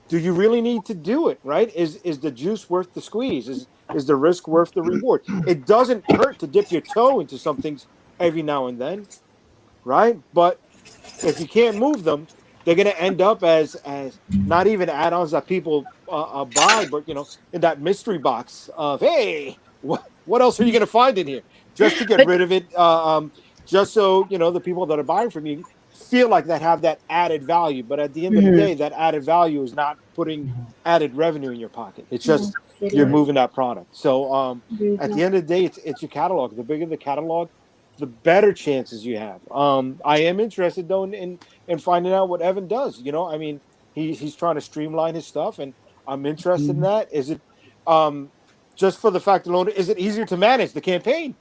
do you really need to do it? Right? Is the juice worth the squeeze? Is the risk worth the reward? It doesn't hurt to dip your toe into some things every now and then, right? But if you can't move them, they're going to end up as not even add-ons that people buy, but in that mystery box of, hey, what else are you going to find in here? Just to get rid of it, just so the people that are buying from you feel like that have that added value. But at the end of the day, that added value is not putting added revenue in your pocket. It's just you're moving that product. So at the end of the day, it's your catalog. The bigger the catalog, the better chances you have. I am interested though in finding out what Evan does. I mean, he's trying to streamline his stuff, and I'm interested in that. Is it just for the fact alone? Is it easier to manage the campaign?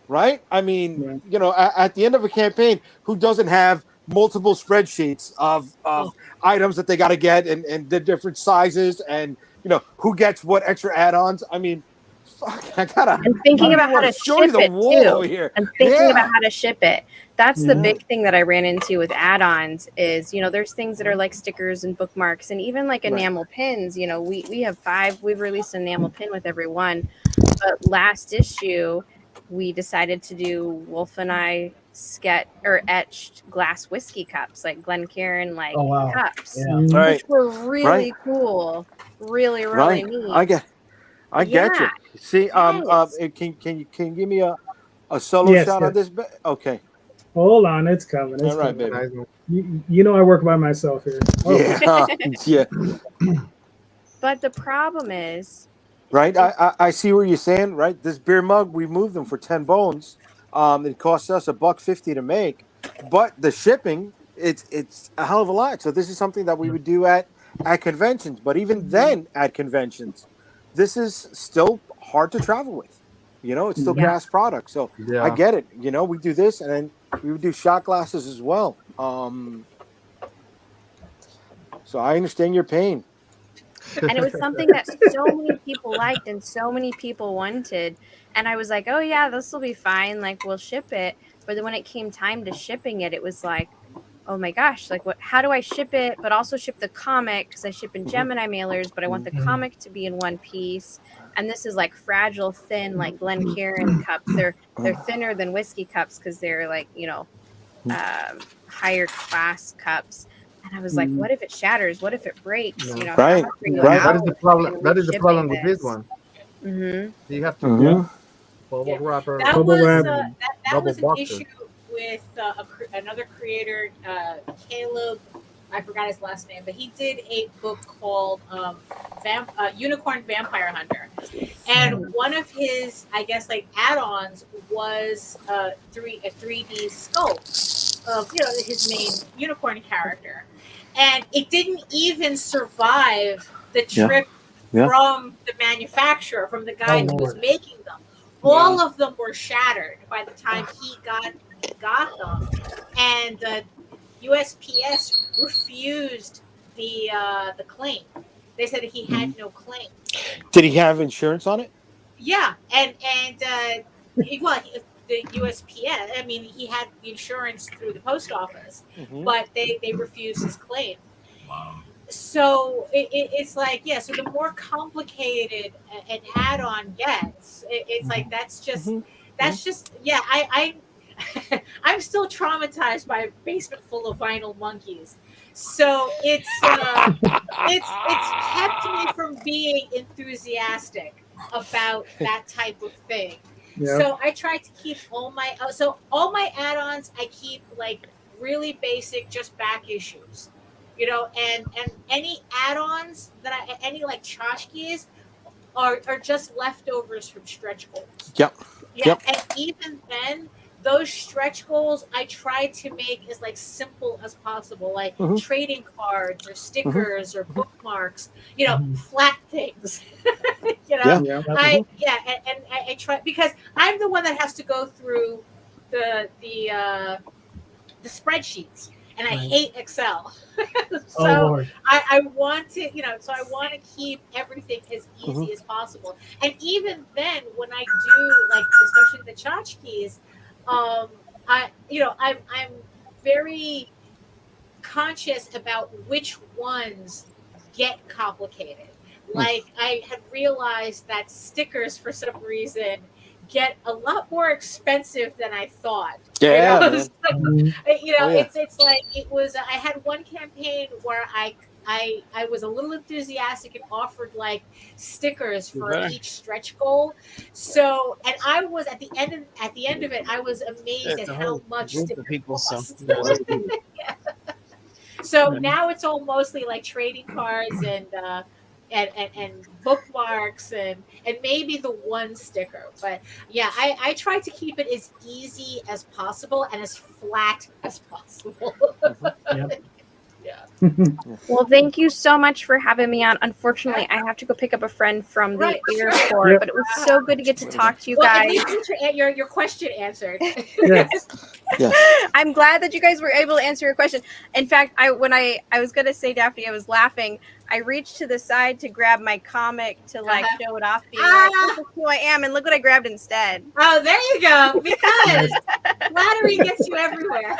Right? I mean, at the end of a campaign, who doesn't have multiple spreadsheets of items that they got to get and the different sizes and who gets what extra add-ons? I mean, fuck, I'm thinking about how to ship it too. Here. I'm thinking about how to ship it. That's the big thing that I ran into with add-ons is, there's things that are like stickers and bookmarks and even like enamel pins. We have 5. We've released an enamel pin with every one. But last issue, we decided to do Wolf and I etched glass whiskey cups, like Glencairn cups, which were really cool. Really, really neat. I get you. See, can you give me a solo shot on this? Okay. Hold on, it's coming. It's All right, coming. baby. You know I work by myself here. Yeah, yeah. But the problem is, Right. I see what you're saying. Right. This beer mug, we moved them for 10 bones. It costs us $1.50 to make, but the shipping, it's a hell of a lot. So this is something that we would do at conventions. But even then, at conventions, this is still hard to travel with. It's still gas product. So I get it. We do this, and then we would do shot glasses as well. So I understand your pain. and it was something that so many people liked and so many people wanted. And I was like, oh yeah, this will be fine. Like, we'll ship it. But then when it came time to shipping it, it was like, oh my gosh, like how do I ship it, but also ship the comic? Because I ship in Gemini mailers, but I want the comic to be in one piece. And this is like fragile, thin, like Glencairn cups. They're thinner than whiskey cups because they're like, higher class cups. And I was like, what if it shatters? What if it breaks? Right. That is the problem. That is the problem with this one. Mm-hmm. You have to bubble wrapper. That Bubble was wrap that was an boxes. issue with another creator, Caleb. I forgot his last name, but he did a book called Unicorn Vampire Hunter, and one of his, I guess, like add-ons was a 3D sculpt of his main unicorn character, and it didn't even survive the trip from the manufacturer, from the guy who was making them. All of them were shattered by the time he got them, and USPS refused the claim. They said he had no claim. Did he have insurance on it? Yeah, and the USPS. I mean, he had the insurance through the post office, but they refused his claim. Wow. So it's like, so the more complicated an add-on gets, it's like that's just I'm still traumatized by a basement full of vinyl monkeys. So it's kept me from being enthusiastic about that type of thing. Yeah. So I try to keep all my add-ons I keep like really basic, just back issues. And any add-ons that any like tchotchkes are just leftovers from stretch goals. Yep. Yeah, yep. And even then, those stretch goals I try to make as like simple as possible, like trading cards or stickers or bookmarks. Flat things. I try, because I'm the one that has to go through the spreadsheets. And I hate Excel. So I want to, so I want to keep everything as easy as possible. And even then, when I do, like, especially the tchotchkes, I'm very conscious about which ones get complicated. Like, I had realized that stickers, for some reason, get a lot more expensive than I thought. Yeah. It's like it was. I had one campaign where I was a little enthusiastic and offered like stickers for each stretch goal. So, and I was at the end of it, I was amazed at how much stickers cost. So now it's all mostly like trading cards and bookmarks and maybe the one sticker. But yeah, I try to keep it as easy as possible and as flat as possible. Well, thank you so much for having me on. Unfortunately, I have to go pick up a friend from the airport, but it was so good to get to talk to you guys. At least your question answered. I'm glad that you guys were able to answer your question. In fact, when I was going to say, Daphne, I was laughing. I reached to the side to grab my comic to show it off, being like, this is who I am, and look what I grabbed instead. Oh, there you go. Because flattery gets you everywhere.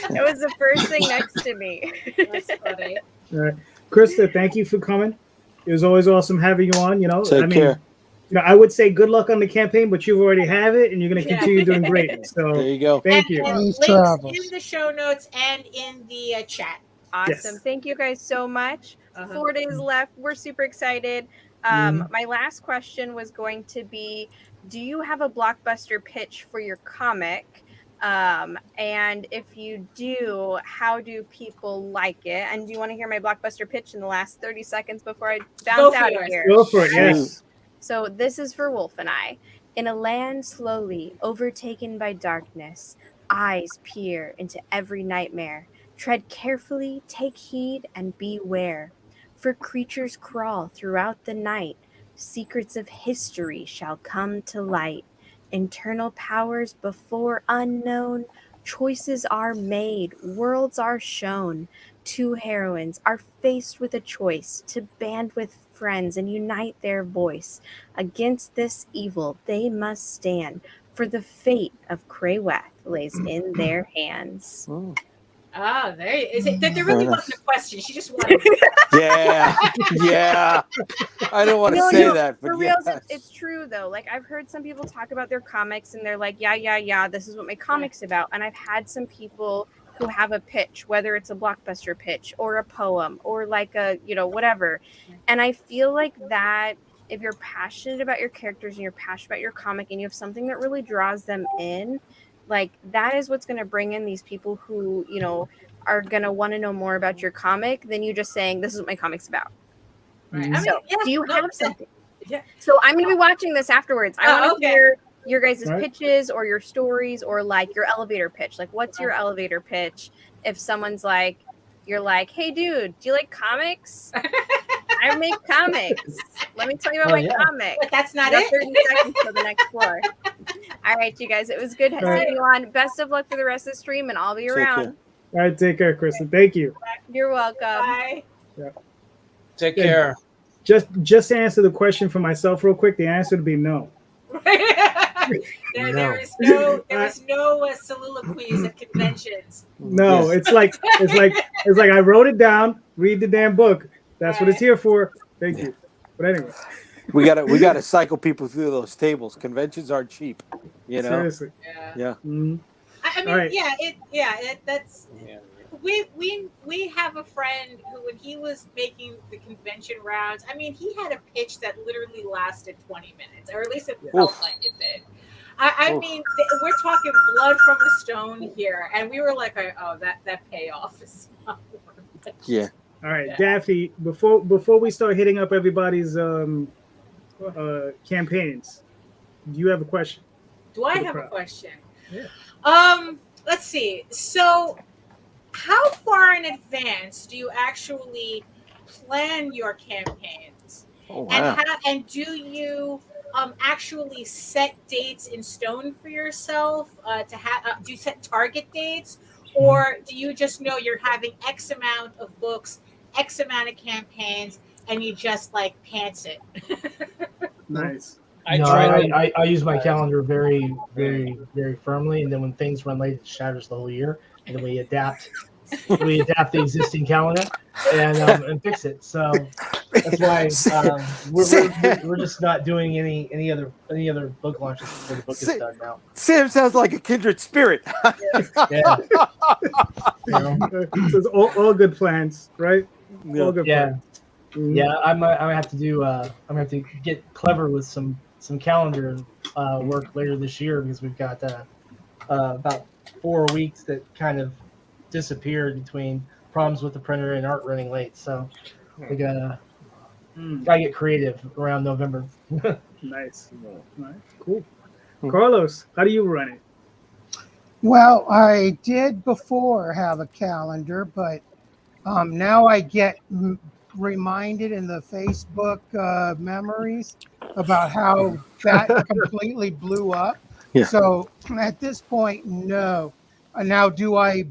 It was the first thing next to me. That's funny. All right. Krysta, thank you for coming. It was always awesome having you on. Take care. I would say good luck on the campaign, but you already have it, and you're going to continue doing great. So there you go. Thank you. And links in the show notes and in the chat. Awesome. Yes. Thank you guys so much. 4 days left. We're super excited. My last question was going to be, do you have a blockbuster pitch for your comic? And if you do, how do people like it? And do you want to hear my blockbuster pitch in the last 30 seconds before I bounce out of here? Go for it, yes. So this is for Wolf and I. In a land slowly overtaken by darkness, eyes peer into every nightmare. Tread carefully, take heed, and beware. For creatures crawl throughout the night. Secrets of history shall come to light. Internal powers before unknown. Choices are made, worlds are shown. Two heroines are faced with a choice to band with friends and unite their voice. Against this evil they must stand, for the fate of Krayweth lays in their hands. Oh, there is it. There really wasn't a question. She just wanted. Yeah. I don't want to say that, but for real, it's true though. Like I've heard some people talk about their comics, and they're like, yeah, this is what my comic's about. And I've had some people who have a pitch, whether it's a blockbuster pitch or a poem or like a whatever. And I feel like that if you're passionate about your characters and you're passionate about your comic, and you have something that really draws them in. Like that is what's going to bring in these people who, are going to want to know more about your comic than you just saying, this is what my comic's about. Right. So do you have something? Yeah. So I'm going to be watching this afterwards. I want to hear your guys' pitches or your stories or like your elevator pitch. Like what's your elevator pitch? If someone's like, you're like, hey dude, do you like comics? I make comics. Let me tell you about my comic. But that's not it. 30 seconds to the next floor. All right, you guys. It was good seeing you on. Best of luck for the rest of the stream, and I'll be around. All right, take care, Krysta. Thank you. You're welcome. Bye. Yeah. Take care. Just to answer the question for myself real quick, the answer would be no. There is no soliloquies at conventions. No, it's like I wrote it down. Read the damn book. That's what it's here for. Thank you. But anyway, we gotta cycle people through those tables. Conventions aren't cheap, Seriously. Yeah. Mm-hmm. I mean, that's. We have a friend who, when he was making the convention rounds, I mean, he had a pitch that literally lasted 20 minutes, or at least it felt like it did. I mean, we're talking blood from a stone here, and we were like, oh, that payoff is not worth it. Yeah. All right, Daphne, before we start hitting up everybody's campaigns, do you have a question? Do I have a question? Yeah. Let's see. So, how far in advance do you actually plan your campaigns? Oh, wow. And do you actually set dates in stone for yourself to have? Do you set target dates, or do you just know you're having X amount of books, X amount of campaigns, and you just like pants it? Nice. I use my calendar very, very, very firmly, and then when things run late, it shatters the whole year, and then we adapt the existing calendar and fix it. So that's why we're just not doing any other book launches before the book is done now. Sam sounds like a kindred spirit. Yeah. So it's all good plans, right? All good plans. Mm-hmm. Yeah, I'm gonna have to get clever with some calendar work later this year, because we've got about 4 weeks that kind of disappeared between problems with the printer and art running late. So we gotta get creative around November. Nice. All right, cool. Carlos, how do you run it? Well, I did before have a calendar, but now I get reminded in the Facebook memories about how that completely blew up. Yeah. So at this point, no. Now do I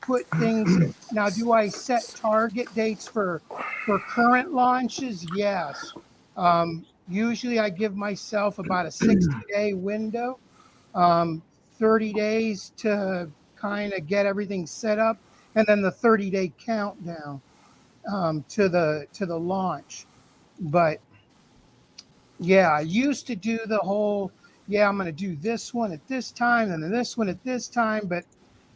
put things? Now do I set target dates for current launches? Yes. Usually I give myself about a 60-day window, 30 days to kind of get everything set up, and then the 30-day countdown to the launch. But yeah, I used to do the whole, I'm going to do this one at this time and then this one at this time. But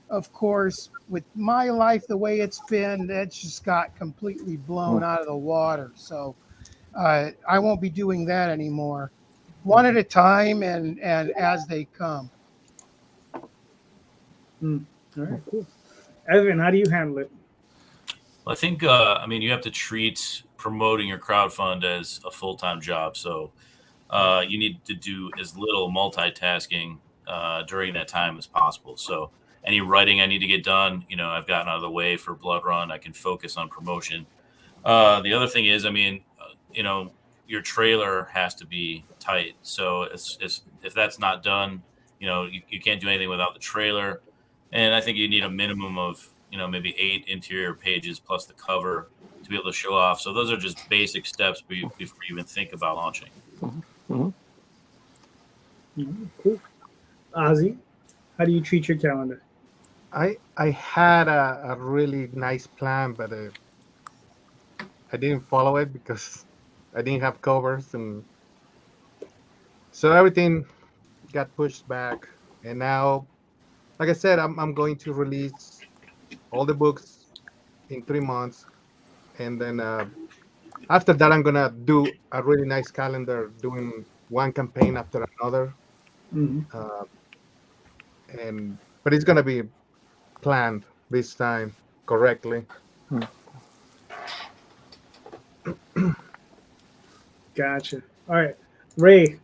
of course, with my life the way it's been, it's just got completely blown out of the water. So I won't be doing that anymore. One at a time and as they come. All right, cool. Evan, how do you handle it? Well, I think, you have to treat promoting your crowdfund as a full-time job. So you need to do as little multitasking during that time as possible. So any writing I need to get done, I've gotten out of the way for Blood Run. I can focus on promotion. The other thing is, your trailer has to be tight. So it's if that's not done, you can't do anything without the trailer. And I think you need a minimum of, maybe 8 interior pages plus the cover to be able to show off. So those are just basic steps before you even think about launching. Cool. Ozzy, how do you treat your calendar? I had a really nice plan, but I didn't follow it because I didn't have covers, and so everything got pushed back. And now, like I said, I'm going to release all the books in 3 months, and then after that, I'm gonna do a really nice calendar, doing one campaign after another, but it's gonna be planned this time correctly. Gotcha. All right, Ray.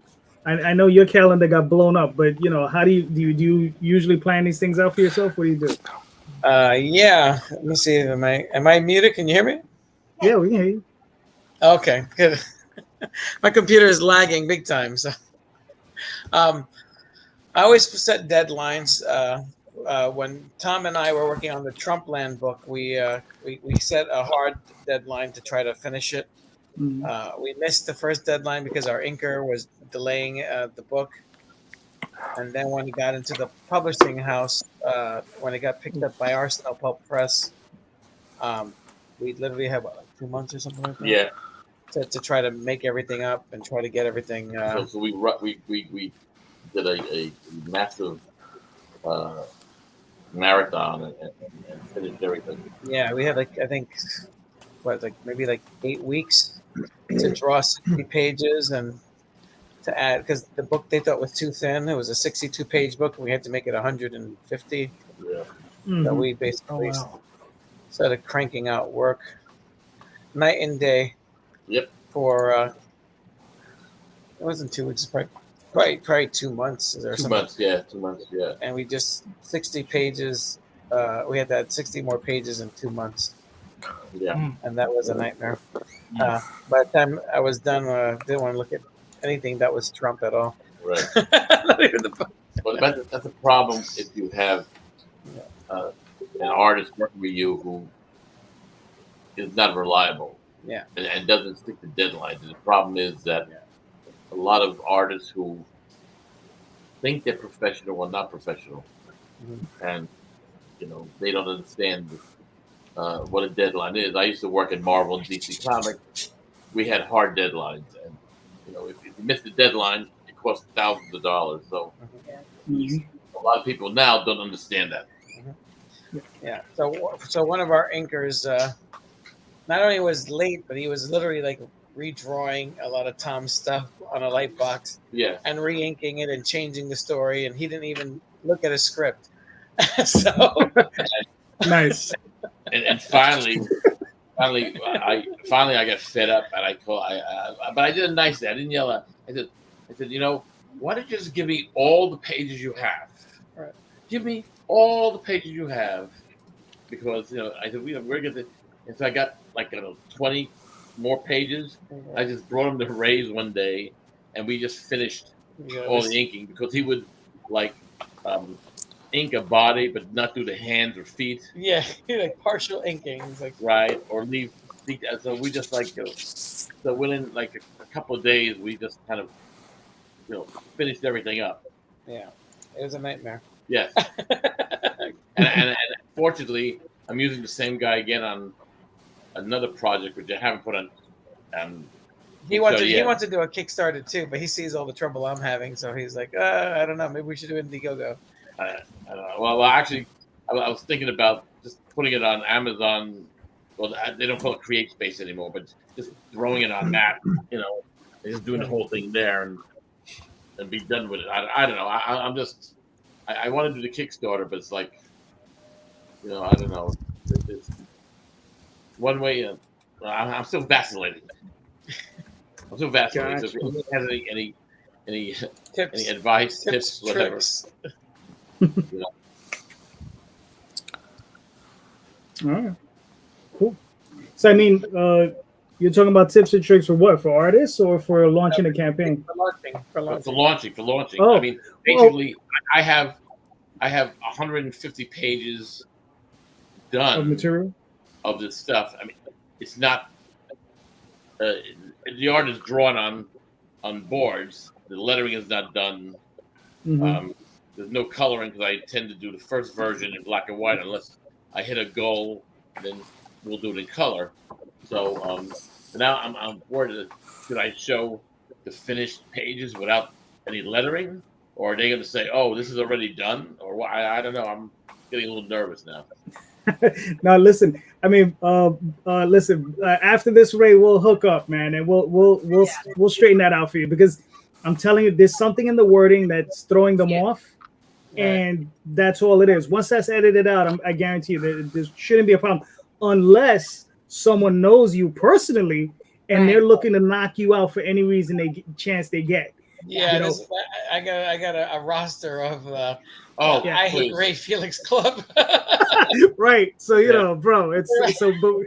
I know your calendar got blown up, but how do you usually plan these things out for yourself? What do you do? Yeah. Let me see. Am I muted? Can you hear me? Yeah, we can hear you. Okay, good. My computer is lagging big time. So, I always set deadlines. When Tom and I were working on the Trumpland book, we set a hard deadline to try to finish it. We missed the first deadline because our inker was delaying the book. And then when it got into the publishing house, when it got picked up by Arsenal Pulp Press, we literally had 2 months or something like that. Yeah. To try to make everything up and try to get everything. So we did a massive marathon and finished everything. Yeah, we had maybe 8 weeks to draw 60 pages and to add, because the book they thought was too thin. It was a 62-page book, and we had to make it 150. Yeah. So we basically started cranking out work night and day. Yep. For it wasn't 2 weeks, probably 2 months or something. 2 months, yeah. And we just 60 pages. We had to add 60 more pages in 2 months. Yeah. And that was a nightmare. By the time I was done, I didn't want to look at anything that was Trump at all. Right. Not even the book. Well, that's a problem if you have an artist working with you who is not reliable. Yeah. And doesn't stick to deadlines. And the problem is that a lot of artists who think they're professional are not professional. And, they don't understand what a deadline is. I used to work at Marvel and DC Comics. We had hard deadlines. And, if you missed the deadline, it cost thousands of dollars. So a lot of people now don't understand that. Yeah. So one of our inkers, not only was late, but he was literally redrawing a lot of Tom's stuff on a light box. Yeah. And re-inking it and changing the story, and he didn't even look at a script. So nice. And finally, I got fed up, and but I did a nice thing. I didn't yell at. I said, why don't you just give me all the pages you have? Right. Give me all the pages you have, because I said we're gonna. And so I got 20 more pages. I just brought him to Ray's one day, and we just finished all the inking, because he would ink a body but not do the hands or feet. Yeah, partial inking. He's right, or leave. So we just so within a couple of days we just kind of finished everything up. Yeah, it was a nightmare. Yes. and fortunately, I'm using the same guy again on another project which I haven't put on. He wants to do a Kickstarter too, but he sees all the trouble I'm having, so he's like, I don't know, maybe we should do Indiegogo. I don't know. Well, actually, I was thinking about just putting it on Amazon. Well, they don't call it Create Space anymore, but just throwing it on that, and just doing the whole thing there and be done with it. I don't know. I'm just I want to do the Kickstarter, but it's like, I don't know. It's one way. I'm still vacillating. So, if anyone has any tips, any advice, tips, whatever. All right, cool. So I mean, you're talking about tips and tricks for what? For artists or for launching a campaign? For launching. Oh. I mean, basically, I have 150 pages done of material of this stuff. I mean, it's not the art is drawn on boards. The lettering is not done. Mm-hmm. There's no coloring because I tend to do the first version in black and white unless I hit a goal, then we'll do it in color. So now I'm worried. Should I show the finished pages without any lettering, or are they going to say, "Oh, this is already done"? Or what? I don't know. I'm getting a little nervous now. Now listen. I mean, listen. After this, Ray, we'll hook up, man, and we'll straighten that out for you because I'm telling you, there's something in the wording that's throwing them off. And that's all it is. Once that's edited out, I guarantee you that there shouldn't be a problem unless someone knows you personally and they're looking to knock you out for any reason chance they get. Yeah, I got a roster of I Hate Ray Felix Club. Right. So bro, it's so. But,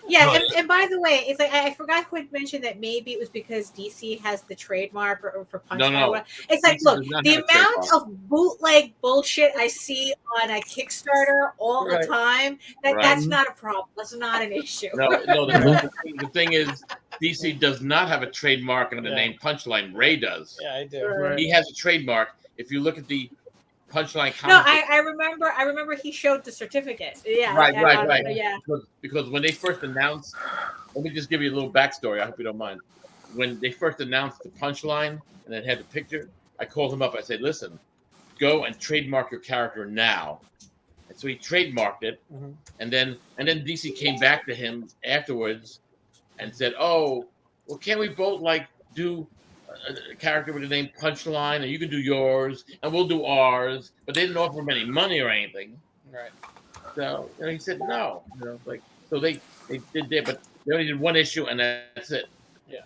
yeah. And by the way, it's like I forgot who had mentioned that maybe it was because DC has the trademark or for Punch. No. It's like, look, the amount of bootleg bullshit I see on a Kickstarter all the time, that's not a problem. That's not an issue. No. The thing is, DC does not have a trademark on the name Punchline. Ray does. Yeah, I do. Right. He has a trademark. If you look at the Punchline comic. No, I remember he showed the certificate. Yeah. Right. Yeah. Because when they first announced, let me just give you a little backstory. I hope you don't mind. When they first announced the Punchline and it had the picture, I called him up. I said, "Listen, go and trademark your character now." And so he trademarked it, and then DC came back to him afterwards and said, "Oh, well, can't we both do a character with the name Punchline, and you can do yours, and we'll do ours." But they didn't offer him any money or anything. Right. So he said no. So they did that, but they only did one issue, and that's it. Yeah.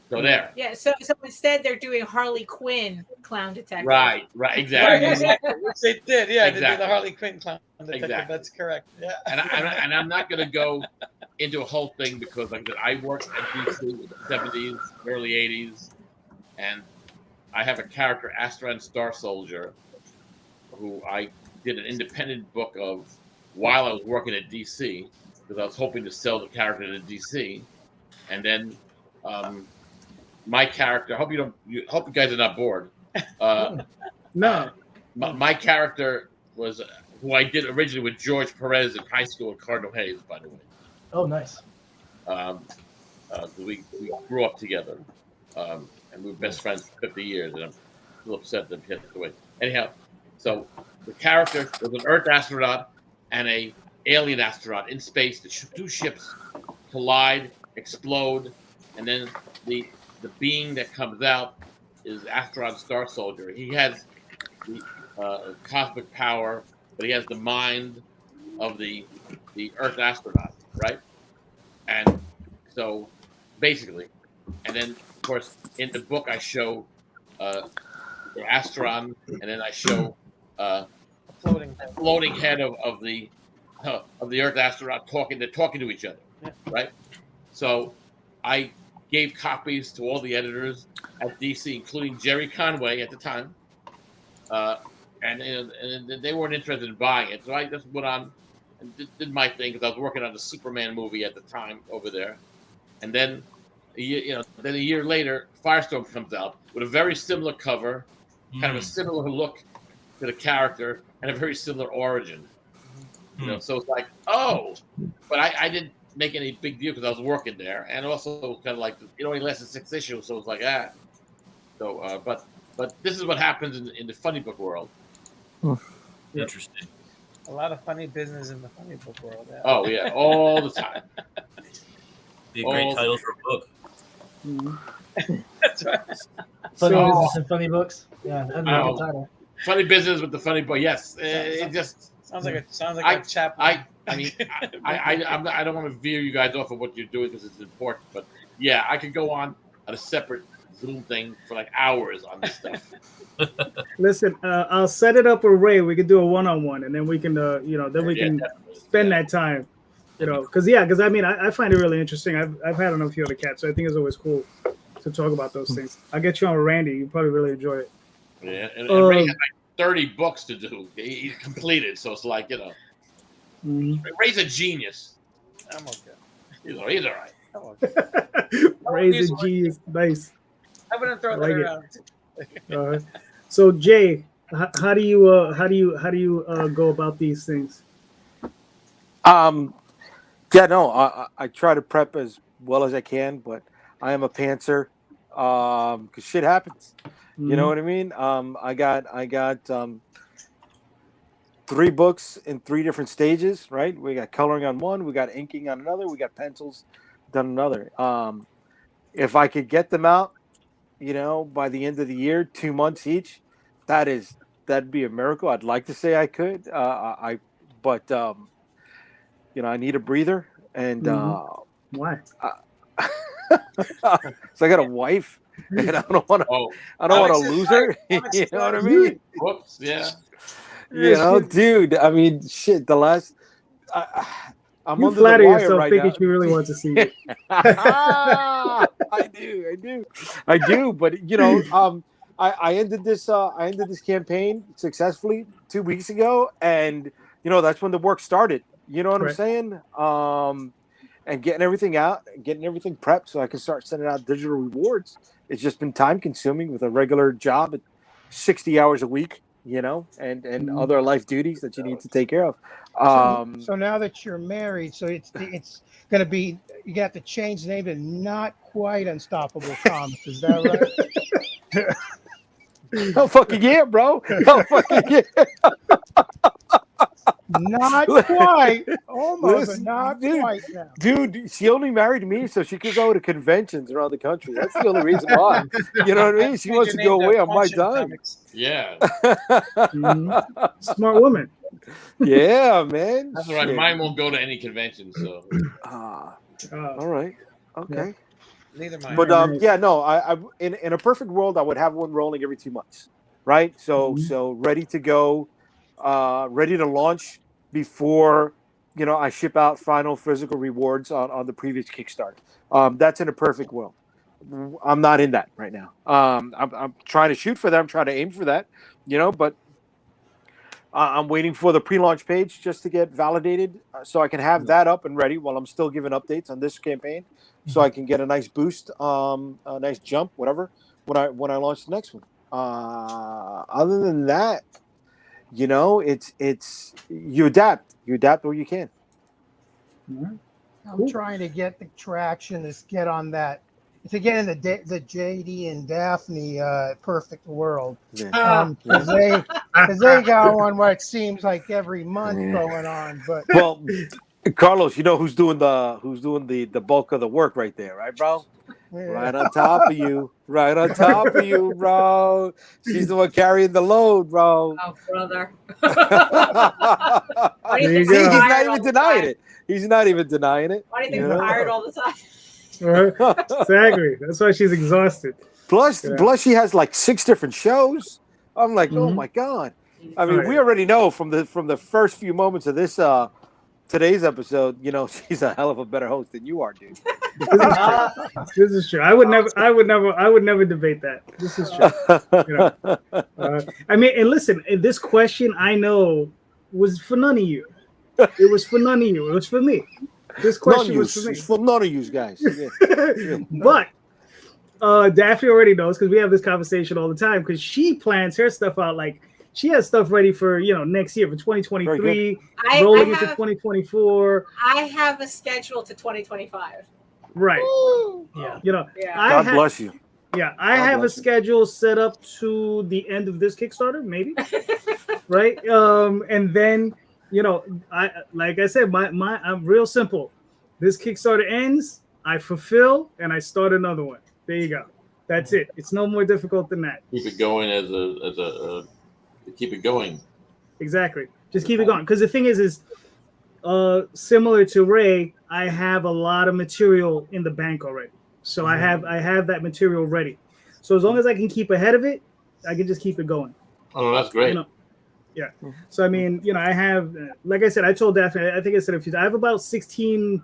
So there. Yeah. So instead, they're doing Harley Quinn Clown Detective. Right. Exactly. Which they did. Yeah, exactly. They did the Harley Quinn Clown Detective. Exactly. That's correct. Yeah. And I'm not going to go into a whole thing because, like I said, I worked at DC in the 70s, early 80s, and I have a character, Astron Star Soldier, who I did an independent book of while I was working at DC because I was hoping to sell the character to DC, and then my character. I hope you guys are not bored. No. My character was who I did originally with George Perez in high school at Cardinal Hayes, by the way. Oh, nice. We grew up together, and we were best friends for 50 years, and I'm a little upset that he passed away. Anyhow, so the character was an Earth astronaut and a alien astronaut in space. The two ships collide, explode, and then the being that comes out is Astron Star Soldier. He has the cosmic power, but he has the mind of the Earth astronaut, right? And so basically, and then of course in the book I show the Astron, and then I show floating head of the Earth astronaut talking. They're talking to each other, right? So I gave copies to all the editors at DC, including Jerry Conway at the time, and they weren't interested in buying it. So I just went on and did my thing because I was working on the Superman movie at the time over there. And then, then a year later, Firestorm comes out with a very similar cover, kind of a similar look to the character, and a very similar origin. So it's like, oh, but I didn't make any big deal because I was working there, and also kind of like it only lasted 6 issues, so it was like So, but this is what happens in the funny book world. Interesting. A lot of funny business in the funny book world. Yeah. Oh yeah, all the time. Be a great title for a book. That's right. Funny So- business and funny books. Yeah, that'd be a good title. Funny business with the funny boy. Yes, it just sounds like a chapter. I mean, I don't want to veer you guys off of what you're doing because it's important, but yeah, I could go on a separate Zoom thing for like hours on this stuff. Listen, I'll set it up with Ray. We could do a one-on-one, and then we can, then we can spend that time, because I mean, I find it really interesting. I've had on a few other cats, so I think it's always cool to talk about those things. I'll get you on with Randy. You probably really enjoy it. Yeah, and Ray has like 30 books to do. He's completed, so it's like Ray's a genius. I'm okay. He's all right. I'm okay. Ray's a genius. Nice. I wouldn't throw I that like around. So Jay, how do you go about these things? Yeah, no, I try to prep as well as I can, but I am a pantser because shit happens. You know what I mean? I got 3 books in 3 different stages, right? We got coloring on one, we got inking on another, we got pencils done another. If I could get them out, by the end of the year, 2 months each, that'd be a miracle. I'd like to say I could, but I need a breather, and why? So I got a wife, and I don't want to lose her. You know what I mean? Whoops, yeah. Dude. I mean, shit. The last, I'm you under flatter the wire yourself right thinking now. she really wants to see you. I do. But I ended this campaign successfully 2 weeks ago, and that's when the work started. You know what I'm saying? And getting everything out, getting everything prepped so I can start sending out digital rewards. It's just been time consuming with a regular job at 60 hours a week, and other life duties that you need to take care of. So now that you're married, so it's going to be, you got to change the name to Not Quite Unstoppable Comics. Is that right? Oh, fucking yeah, bro. Oh, fucking yeah. Not quite. Almost, Listen, but not quite now. Dude, she only married me so she could go to conventions around the country. That's the only reason why. You know what I mean? She wants to go away on my dime. Yeah. Smart woman. Yeah, man. That's all right. Mine won't go to any convention, so. All right. Okay. Neither mine. But yeah, no. I in a perfect world, I would have one rolling every 2 months, right? So ready to go, ready to launch before I ship out final physical rewards on the previous Kickstarter. That's in a perfect world. I'm not in that right now. I'm trying to shoot for that. I'm trying to aim for that, but I'm waiting for the pre-launch page just to get validated so I can have that up and ready while I'm still giving updates on this campaign, so I can get a nice boost, a nice jump, whatever, when I launch the next one. Other than that, it's you adapt where you can. I'm trying to get the traction to get on that, to get in the JD and Daphne perfect world. Because they got one where it seems like every month going on. But well, Carlos, who's doing the bulk of the work right there, right, bro? Yeah. Right on top of you, bro. She's the one carrying the load, bro. Oh, brother. He's not even denying it. He's not even denying it. Why do you think we're tired all the time? Exactly. That's why she's exhausted. Plus, she has like 6 different shows. I'm like, oh my god. I mean, we already know from the first few moments of this today's episode, she's a hell of a better host than you are, dude. This is true. I would never debate that. This is true. I mean, and listen, this question I know was for none of you. It was for none of you. It was for me. This question was for me. It's for none of you guys. Yeah. But Daphne already knows because we have this conversation all the time because she plans her stuff out like she has stuff ready for next year for 2023, rolling into 2024. I have a schedule to 2025. Right. Yeah. God bless you. Yeah, I have a schedule set up to the end of this Kickstarter, maybe. Right. And then I like I said, I'm real simple. This Kickstarter ends, I fulfill, and I start another one. There you go. That's it. It's no more difficult than that. Keep it going as a keep it going. Exactly. Just keep it going. Because the thing is similar to Ray, I have a lot of material in the bank already. So I have that material ready. So as long as I can keep ahead of it, I can just keep it going. Oh, that's great. You know, yeah. So I mean, you know, I have, like I said, I told Daphne, I think I said a few. I have about 16.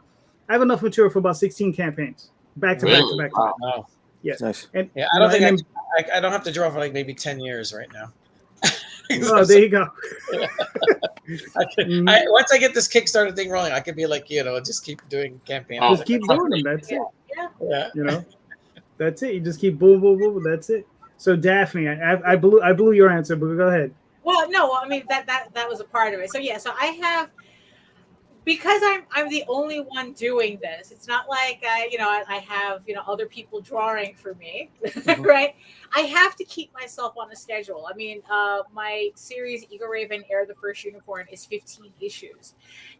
I have enough material for about 16 campaigns, back to back to back. Wow. Yes. Nice. And yeah, I don't think I don't have to draw for like maybe 10 years right now. Oh, there you go. Once I get this Kickstarter thing rolling, I could be like, you know, just keep doing campaigns. Just keep doing them. That's it. Yeah. You know, that's it. You just keep boom, boom, boom. That's it. So Daphne, I blew your answer, but go ahead. Well, no, I mean that was a part of it. So yeah, so I have, because I'm the only one doing this. It's not like I have other people drawing for me, right? I have to keep myself on a schedule. I mean, my series Eagle Raven Air the First Unicorn is 15 issues,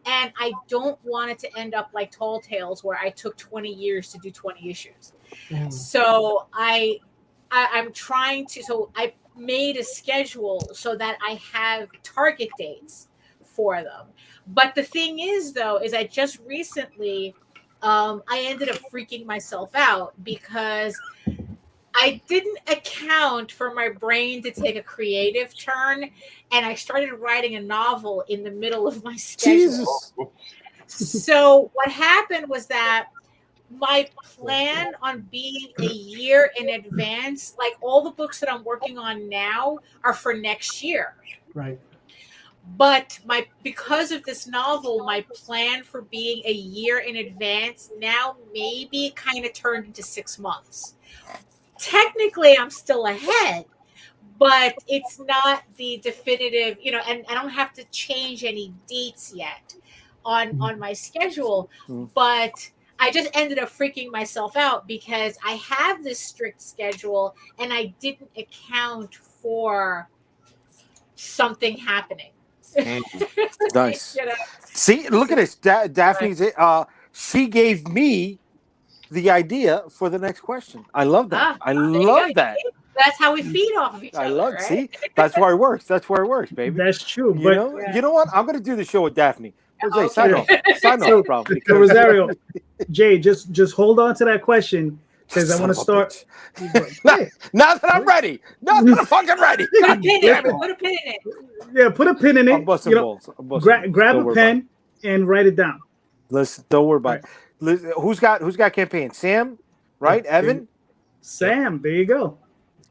and I don't want it to end up like Tall Tales where I took 20 years to do 20 issues. So I'm trying to. So I made a schedule so that I have target dates for them. But the thing is, though, is I just recently, I ended up freaking myself out because I didn't account for my brain to take a creative turn, and I started writing a novel in the middle of my schedule. So what happened was that my plan on being a year in advance, like all the books that I'm working on now are for next year. Right. But because of this novel, my plan for being a year in advance now maybe kind of turned into 6 months. Technically, I'm still ahead, but it's not the definitive, and I don't have to change any dates yet on my schedule. But I just ended up freaking myself out because I have this strict schedule and I didn't account for something happening. Nice. See, look at this. Daphne's. She gave me the idea for the next question. I love that. I love that. That's how we feed off of each other. I love. Right? See, that's why it works. That's where it works, baby. That's true. You know what? I'm going to do the show with Daphne. Jose, sign off, probably. Rosario, Jay, just hold on to that question because I want to start. Now that I'm ready. Now that I'm fucking ready. Put a pin in it. Yeah, put a pin in it. I'm busting balls. Grab a pen and write it down. Listen, don't worry about it. Listen, who's got campaign? Sam, right? Evan? Sam, there you go.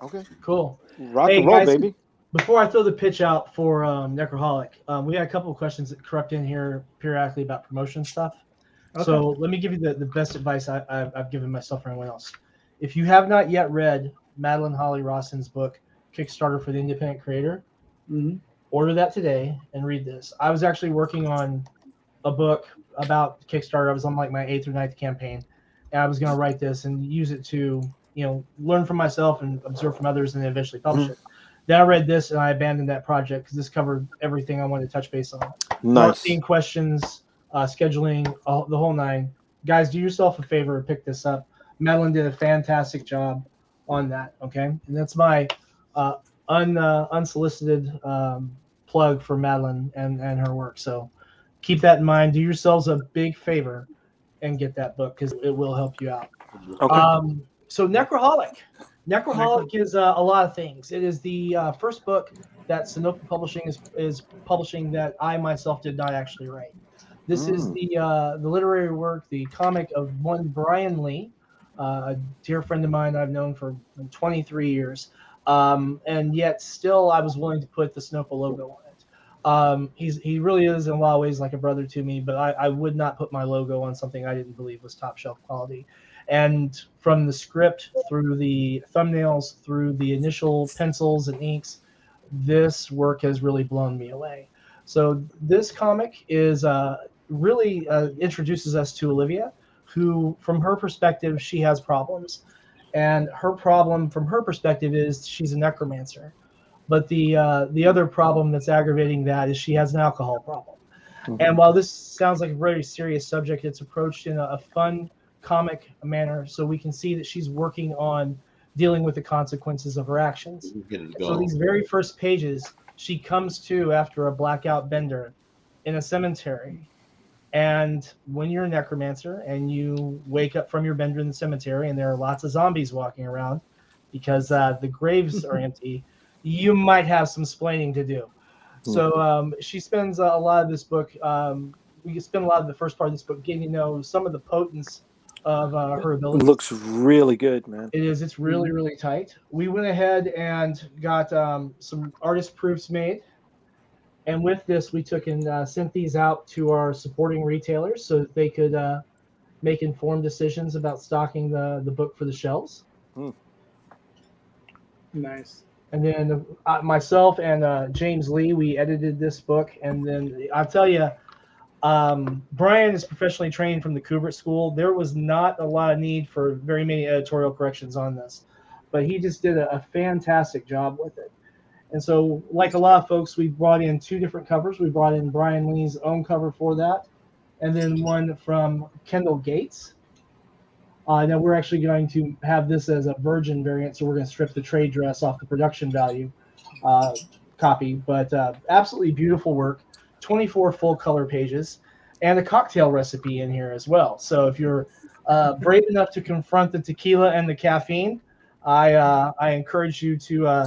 Okay. Cool. Rock and roll, baby. Before I throw the pitch out for Necroholic, we got a couple of questions that crept in here periodically about promotion stuff. Okay. So let me give you the best advice I've given myself or anyone else. If you have not yet read Madeline Holly Rawson's book, Kickstarter for the Independent Creator, order that today and read this. I was actually working on a book about Kickstarter. I was on like my 8th or 9th campaign, and I was going to write this and use it to, learn from myself and observe from others and then eventually publish it. Then I read this and I abandoned that project because this covered everything I wanted to touch base on. Nice. Marketing questions, scheduling, the whole nine. Guys, do yourself a favor and pick this up. Madeline did a fantastic job on that, okay? And that's my unsolicited plug for Madeline and her work. So keep that in mind. Do yourselves a big favor and get that book because it will help you out. Okay. So Necroholic. Necroholic is a lot of things. It is the first book that Sanofi Publishing is publishing that I myself did not actually write. This is the literary work, the comic of one Brian Lee, a dear friend of mine I've known for 23 years, and yet still I was willing to put the Sanofi logo on it. He really is in a lot of ways like a brother to me, but I would not put my logo on something I didn't believe was top shelf quality. And from the script through the thumbnails, through the initial pencils and inks, this work has really blown me away. So this comic is really introduces us to Olivia, who, from her perspective, she has problems. And her problem, from her perspective, is she's a necromancer. But the other problem that's aggravating that is she has an alcohol problem. And while this sounds like a very serious subject, it's approached in a fun, comic manner, so we can see that she's working on dealing with the consequences of her actions. So these very first pages, she comes to after a blackout bender in a cemetery. And when you're a necromancer and you wake up from your bender in the cemetery and there are lots of zombies walking around because the graves are empty, you might have some splaining to do. So she spends a lot of this book. We spend a lot of the first part of this book getting to know some of the potence of her It abilities. looks really good, man. It is. It's really, really tight. We went ahead and got some artist proofs made. And with this, we took and sent these out to our supporting retailers so that they could make informed decisions about stocking the book for the shelves. Nice. And then myself and James Lee, we edited this book. And then I'll tell you, Brian is professionally trained from the Kubrick School. There was not a lot of need for very many editorial corrections on this, but he just did a fantastic job with it. And so, like a lot of folks, we brought in 2 different covers. We brought in Brian Lee's own cover for that, and then one from Kendall Gates. Now we're actually going to have this as a virgin variant, so we're going to strip the trade dress off the production value copy. But absolutely beautiful work, 24 full color pages, and a cocktail recipe in here as well. So if you're brave enough to confront the tequila and the caffeine, I encourage you to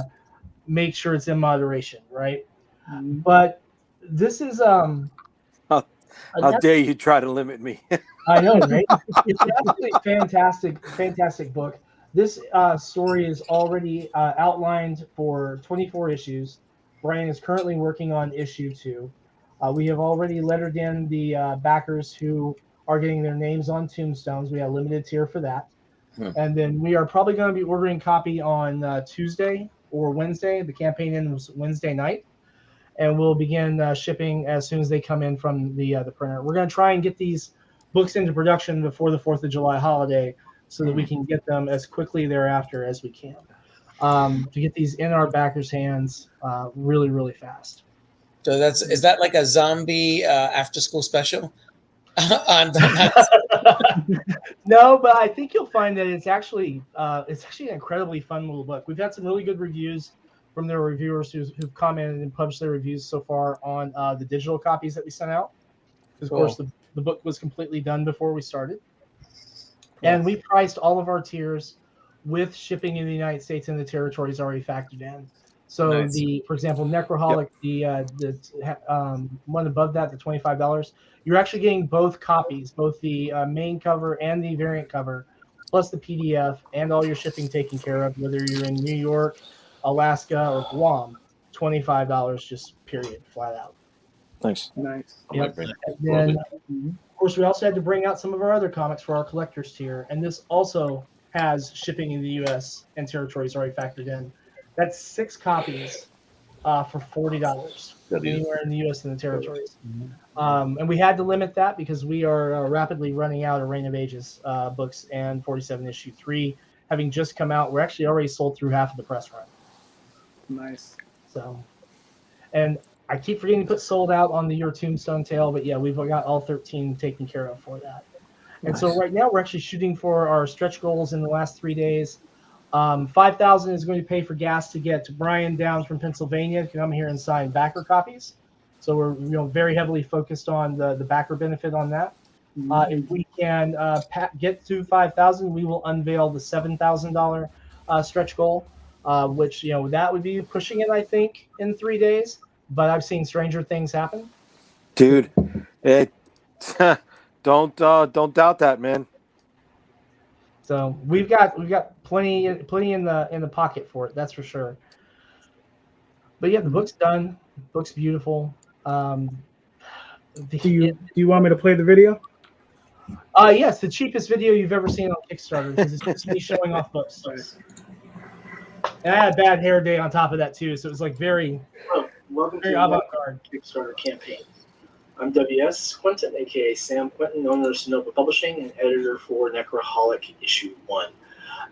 make sure it's in moderation, right? But this is how dare you try to limit me? I know, right? It's an absolutely fantastic book. This story is already outlined for 24 issues. Brian is currently working on issue 2. We have already lettered in the backers who are getting their names on tombstones. We have a limited tier for that. And then we are probably going to be ordering copy on Tuesday or Wednesday. The campaign ends Wednesday night. And we'll begin shipping as soon as they come in from the printer. We're going to try and get these books into production before the 4th of July holiday so that we can get them as quickly thereafter as we can to get these in our backers' hands really, really fast. So is that like a zombie after school special? No, but I think you'll find that it's actually an incredibly fun little book. We've had some really good reviews from their reviewers who've commented and published their reviews so far on the digital copies that we sent out. Because, of course, the book was completely done before we started. And we priced all of our tiers with shipping in the United States and the territories already factored in. So nice. For example, Necroholic, the one above that, the $25, you're actually getting both copies, both the main cover and the variant cover, plus the PDF and all your shipping taken care of, whether you're in New York, Alaska, or Guam, $25 just period, flat out. Nice. Yep. And then, of course, we also had to bring out some of our other comics for our collector's tier, and this also has shipping in the U.S. and territories already factored in. That's 6 copies for $40 anywhere in the U.S. and the territories. And we had to limit that because we are rapidly running out of Reign of Ages books, and 47 issue 3 having just come out. We're actually already sold through half of the press run. Nice. So, and I keep forgetting to put sold out on Your Tombstone Tale, but yeah, we've got all 13 taken care of for that. And so right now we're actually shooting for our stretch goals in the last 3 days. 5,000 is going to pay for gas to get Brian down from Pennsylvania to come here and sign backer copies. So we're very heavily focused on the backer benefit on that. If we can get to 5,000, we will unveil the $7,000 stretch goal, which that would be pushing it, I think, in 3 days. But I've seen stranger things happen. Dude, don't doubt that, man. So we've got plenty in the pocket for it, that's for sure. But yeah, the book's done. The book's beautiful. Do you want me to play the video? Yes, the cheapest video you've ever seen on Kickstarter because it's just me showing off books. And I had a bad hair day on top of that too, so it was like very welcome to avant-garde Kickstarter campaign. I'm WS Quinton, aka Sam Quinton, owner of Sonoma Publishing and editor for Necroholic issue 1.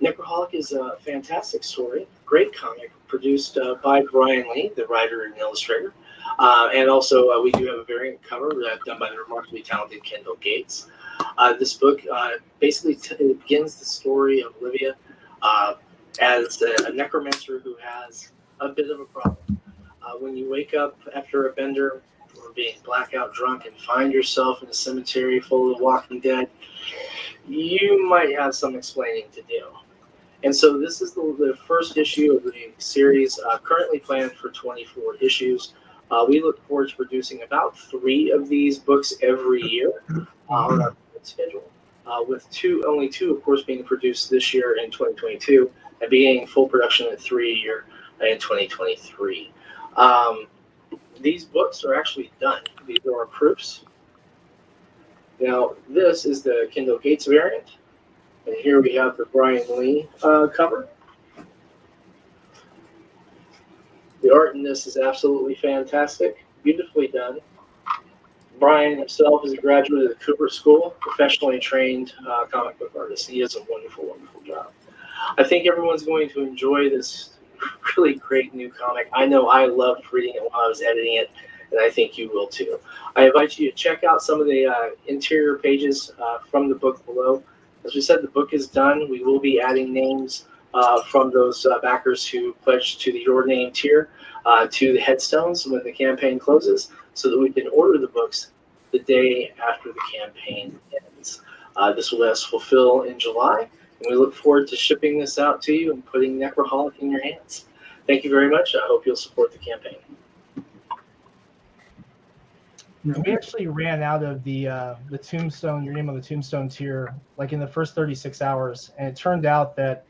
Necroholic is a fantastic story, great comic, produced by Brian Lee, the writer and illustrator. And also we do have a variant cover done by the remarkably talented Kendall Gates. This book basically it begins the story of Olivia as a necromancer who has a bit of a problem. When you wake up after a bender or being blackout drunk and find yourself in a cemetery full of walking dead, you might have some explaining to do. And so this is the first issue of the series, currently planned for 24 issues. We look forward to producing about 3 of these books every year on our schedule, with only two, of course, being produced this year in 2022, and beginning full production at 3 a year in 2023. These books are actually done. These are our proofs. Now, this is the Kindle Gates variant. And here we have the Brian Lee cover. The art in this is absolutely fantastic, beautifully done. Brian himself is a graduate of the Cooper School, professionally trained comic book artist. He does a wonderful, wonderful job. I think everyone's going to enjoy this really great new comic. I know I loved reading it while I was editing it, and I think you will too. I invite you to check out some of the interior pages from the book below. As we said, the book is done. We will be adding names from those backers who pledged to the Your Name tier to the headstones when the campaign closes, so that we can order the books the day after the campaign ends. This will let us fulfill in July, and we look forward to shipping this out to you and putting Necroholic in your hands. Thank you very much. I hope you'll support the campaign. We actually ran out of the Tombstone, Your Name on the Tombstone tier, like in the first 36 hours. And it turned out that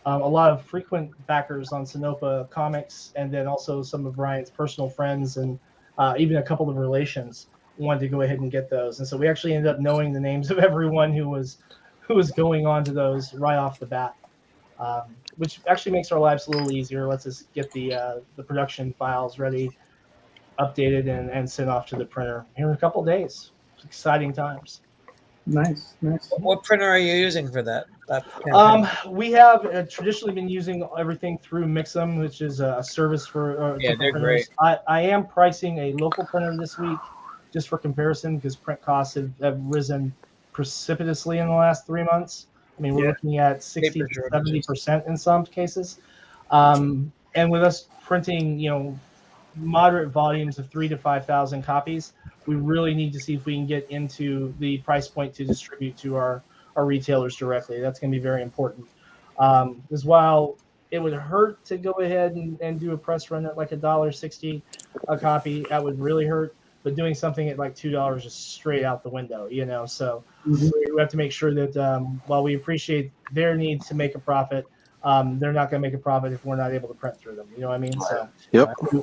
a lot of frequent backers on Sonoma Comics, and then also some of Brian's personal friends and even a couple of relations wanted to go ahead and get those. And so we actually ended up knowing the names of everyone who was going on to those right off the bat, which actually makes our lives a little easier. Lets us get the production files ready, updated, and sent off to the printer here in a couple of days. It's exciting times. Nice. What printer are you using for that? We have traditionally been using everything through Mix'em, which is a service for they're printers. great. I am pricing a local printer this week just for comparison, because print costs have risen precipitously in the last 3 months. I mean, we're looking at 60 to 70% in some cases. And with us printing, moderate volumes of 3,000 to 5,000 copies, we really need to see if we can get into the price point to distribute to our retailers directly. That's going to be very important. As while it would hurt to go ahead and do a press run at like $1.60 a copy, that would really hurt. But doing something at like $2 is straight out the window, So we have to make sure that while we appreciate their need to make a profit, they're not going to make a profit if we're not able to print through them. You know what I mean? So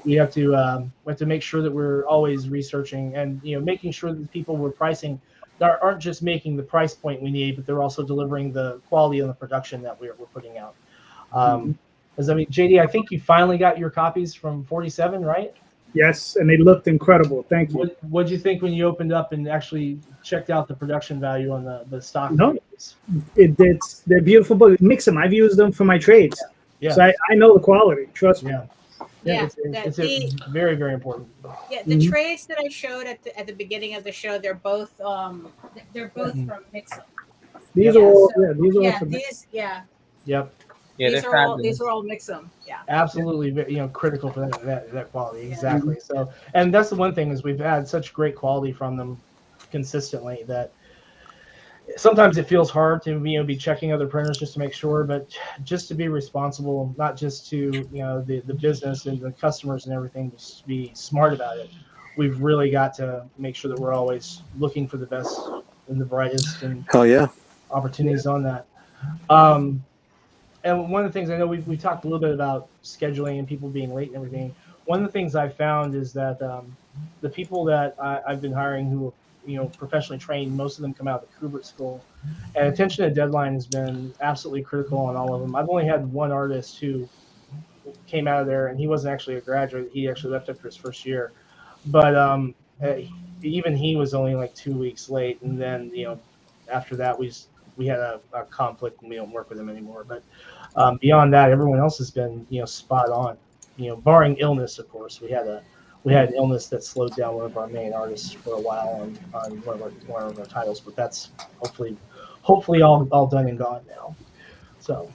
we have to make sure that we're always researching and making sure that the people we're pricing aren't just making the price point we need, but they're also delivering the quality and the production that we're putting out. JD, I think you finally got your copies from 47, right? Yes, and they looked incredible. Thank you. What did you think when you opened up and actually checked out the production value on the stock? No, they're beautiful books. Mix them. I've used them for my trades. Yeah. So I know the quality. Trust me. It's very, very important. Yeah, the trades that I showed at the beginning of the show, they're both from Mix'em. These are all from Yep. Yeah, these are all Mix'em. Yeah. Absolutely, critical for that quality. Exactly. So, and that's the one thing is we've had such great quality from them consistently that sometimes it feels hard to be checking other printers just to make sure, but just to be responsible, not just to the business and the customers and everything, just to be smart about it. We've really got to make sure that we're always looking for the best and the brightest and opportunities on that. And one of the things I know we talked a little bit about scheduling and people being late and everything. One of the things I found is that the people that I've been hiring who professionally trained, most of them come out of the Kubert School, and attention to deadline has been absolutely critical on all of them. I've only had one artist who came out of there, and he wasn't actually a graduate. He actually left after his first year, but even he was only like 2 weeks late. And then after that we had a conflict and we don't work with him anymore. But beyond that, everyone else has been spot on. Barring illness, of course. We had an illness that slowed down one of our main artists for a while on one of our titles, but that's hopefully all done and gone now. So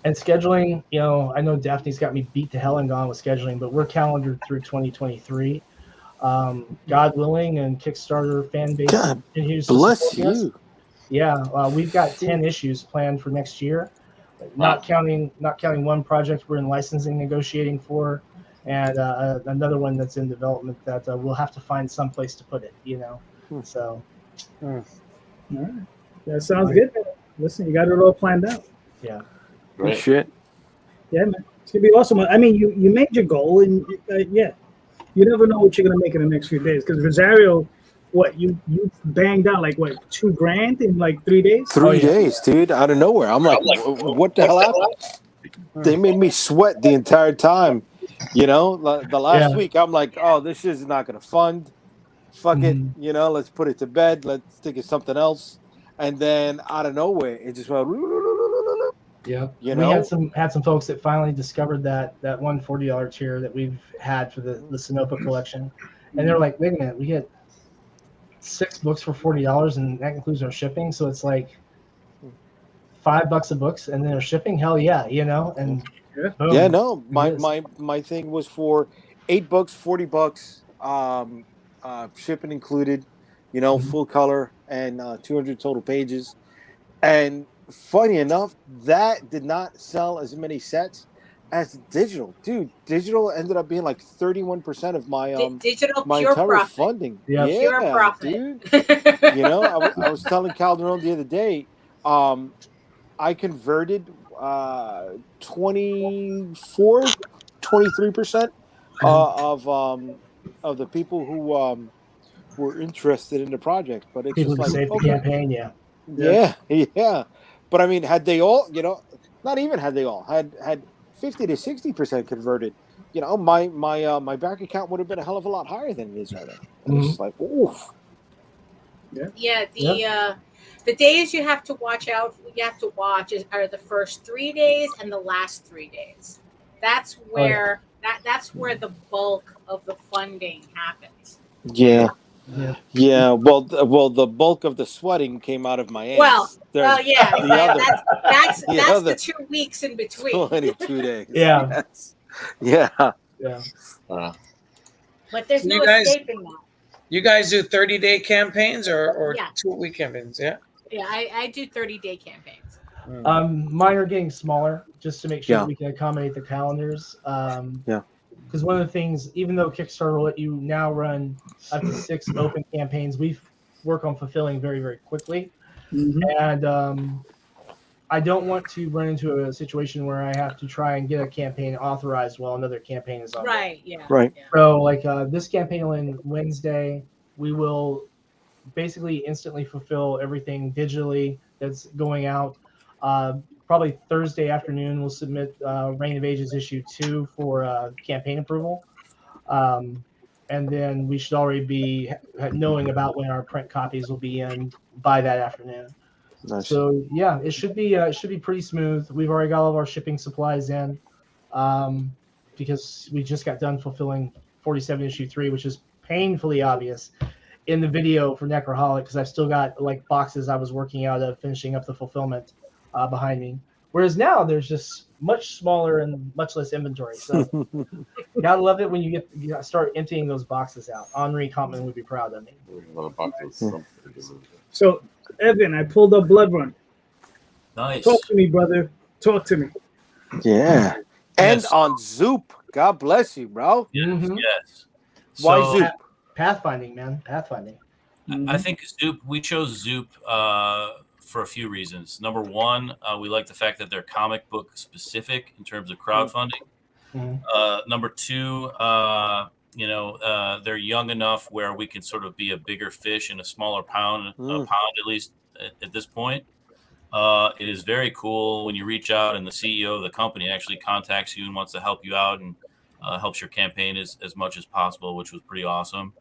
And scheduling, I know Daphne's got me beat to hell and gone with scheduling, but we're calendared through 2023. God willing, and Kickstarter fan base God continues to bless support us. you. Yeah, we've got 10 issues planned for next year, not counting one project we're in licensing negotiating for, and another one that's in development that we'll have to find some place to put it. So. All right, that sounds good. Listen, you got it all planned out. Yeah. Good shit. Yeah, man, it's gonna be awesome. I mean, you made your goal, and yeah, you never know what you're gonna make in the next few days. Because Rosario, what you banged out like what, $2,000 in like 3 days? 3 days, dude, out of nowhere. I'm like, what the hell happened? They made me sweat the entire time. The last week, I'm like, oh, this is not gonna fund. Fuck it, let's put it to bed. Let's think of something else. And then out of nowhere, it just went. Yeah, we had some folks that finally discovered that one $40 tier that we've had for the Sinopa collection, and they're like, wait a minute, we get 6 books for $40, and that includes our shipping, so it's like $5 a book, and then our shipping. Hell yeah, and boom. Yeah, no, my thing was for $8, $40, shipping included, full color and 200 total pages, and funny enough, that did not sell as many sets as digital. Dude, digital ended up being like 31% of my digital my pure entire profit. funding. Yep. Yeah, Pure profit. Dude. I was telling Calderon the other day, I converted 23% of the people who were interested in the project, but it's people just to like save the campaign. Yeah. But I mean, had they all, not even had they all had 50 to 60% converted, my bank account would have been a hell of a lot higher than it is right now. And it's just like, oof. Yeah. The days you have to watch are the first 3 days and the last 3 days. That's where that's where the bulk of the funding happens. Yeah. Well, the bulk of the sweating came out of my ass. That's the 2 weeks in between. 22 days. Yeah. Yes. But there's no escaping that. You guys do 30-day campaigns or 2-week campaigns? Yeah. Yeah, I do 30-day campaigns. Mine are getting smaller just to make sure that we can accommodate the calendars. Because one of the things, even though Kickstarter will let you now run up to 6 open campaigns, we work on fulfilling very, very quickly. And I don't want to run into a situation where I have to try and get a campaign authorized while another campaign is on. Right. So like this campaign will end Wednesday. We will basically instantly fulfill everything digitally that's going out. Probably Thursday afternoon, we'll submit Reign of Ages issue 2 for campaign approval. And then we should already be knowing about when our print copies will be in by that afternoon. Nice. So yeah, it should be pretty smooth. We've already got all of our shipping supplies in, because we just got done fulfilling 47 issue 3, which is painfully obvious in the video for Necroholic, because I've still got like boxes I was working out of finishing up the fulfillment behind me. Whereas now there's just much smaller and much less inventory. So gotta love it when you start emptying those boxes out. Henri Compton would be proud of me. So Evan, I pulled up Blood Run. Nice. Talk to me, brother. Talk to me. Yeah. And on Zoop. God bless you, bro. Yes. Why So, Zoop? Pathfinding, man. Pathfinding. I think Zoop, we chose Zoop for a few reasons. Number one, we like the fact that they're comic book specific in terms of crowdfunding. Number two, they're young enough where we can sort of be a bigger fish in a smaller pond, at least at this point. It is very cool when you reach out and the CEO of the company actually contacts you and wants to help you out and helps your campaign as much as possible, which was pretty awesome.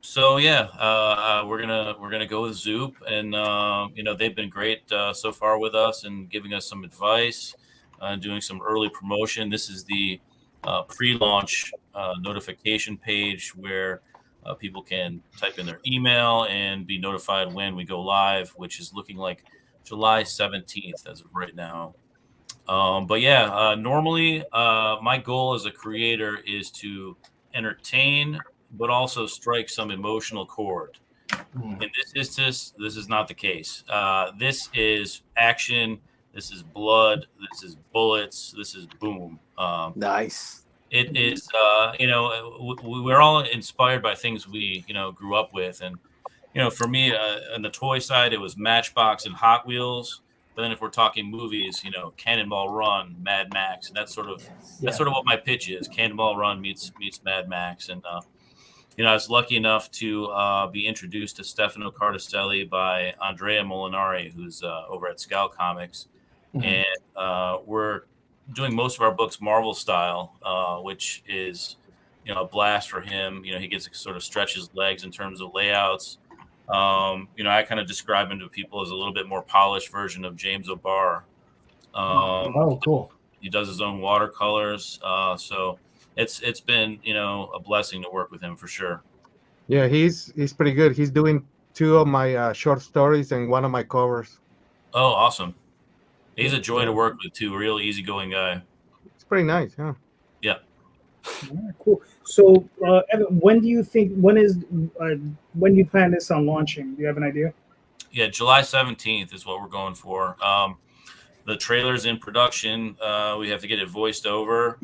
So yeah, we're gonna go with Zoop, and they've been great so far with us and giving us some advice, doing some early promotion. This is the pre-launch notification page where people can type in their email and be notified when we go live, which is looking like July 17th as of right now. But yeah, normally my goal as a creator is to entertain, but also strike some emotional chord. In this instance, this is not the case. This is action. This is blood. This is bullets. This is boom. Nice. It is, we're all inspired by things we, grew up with. And, for me, on the toy side, it was Matchbox and Hot Wheels. But then if we're talking movies, Cannonball Run, Mad Max, and that's sort of what my pitch is. Cannonball Run meets Mad Max. And, I was lucky enough to be introduced to Stefano Cardistelli by Andrea Molinari, who's over at Scout Comics. And we're doing most of our books Marvel style, which is, a blast for him. He gets to sort of stretch his legs in terms of layouts. I kind of describe him to people as a little bit more polished version of James O'Barr. Cool. He does his own watercolors. So it's been, a blessing to work with him for sure. Yeah, he's pretty good. He's doing 2 of my short stories and 1 of my covers. Oh, awesome. He's a joy to work with too. Real easygoing guy. It's pretty nice, yeah. Yeah. All right, cool. So, Evan, when do you plan this on launching? Do you have an idea? Yeah, July 17th is what we're going for. The trailer's in production. We have to get it voiced over,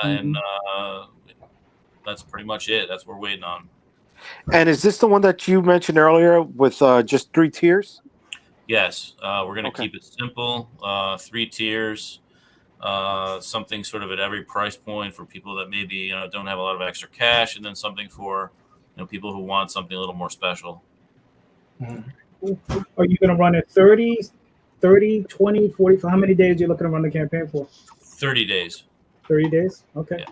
and that's pretty much it. That's what we're waiting on. And is this the one that you mentioned earlier with just 3 tiers? Yes, we're going to keep it simple. 3 tiers, something sort of at every price point for people that maybe don't have a lot of extra cash, and then something for people who want something a little more special. Are you going to run it 30, 20, 40? How many days are you looking to run the campaign for? 30 days. 30 days? Okay. Yeah.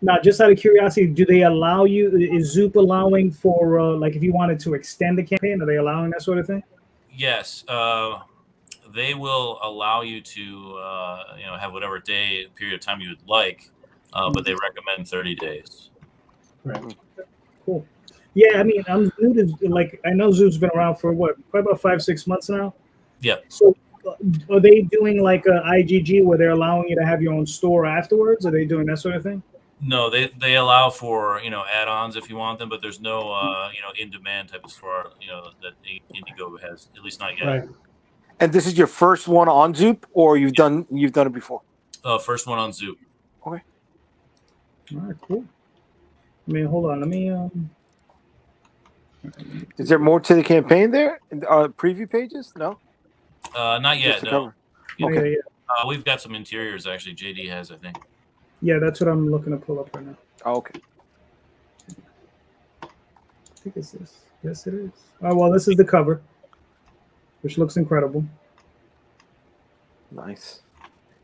Now, just out of curiosity, do they allow you? Is Zoop allowing for like if you wanted to extend the campaign? Are they allowing that sort of thing? Yes, they will allow you to have whatever period of time you would like, but they recommend 30 days. Right. Cool. Yeah, I mean, I'm new to I know Zoop's been around for probably about 5-6 months now. Yeah. So, are they doing like a IGG where they're allowing you to have your own store afterwards? Are they doing that sort of thing? No, they allow for add-ons if you want them, but there's no in-demand type of store that Indigo has, at least not yet. Right. And this is your first one on Zoop, or you've done it before? First one on Zoop. Okay. All right, cool. I mean, hold on, let me. Is there more to the campaign there? Preview pages? No. Not yet. No. Okay. Yeah. We've got some interiors actually. JD has, I think. Yeah, that's what I'm looking to pull up right now. Oh, okay. I think it's this. Yes, it is. Oh, well, this is the cover, which looks incredible. Nice.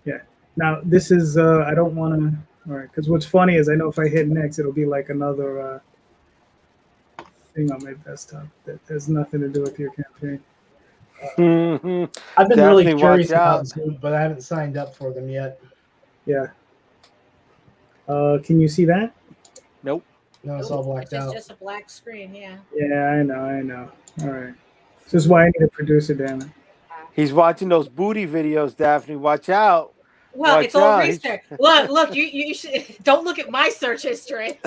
Yeah. Now, this is, I don't want to, all right, because what's funny is I know if I hit next, it'll be like another thing on my desktop that has nothing to do with your campaign. I've been really curious about Zoom, but I haven't signed up for them yet. Yeah. Can you see that? Nope. No, it's all blacked out. It's just a black screen, yeah. Yeah, I know. All right. This is why I need a producer, damn it. He's watching those booty videos, Daphne. Watch out. Well, it's all research. Look, you should don't look at my search history.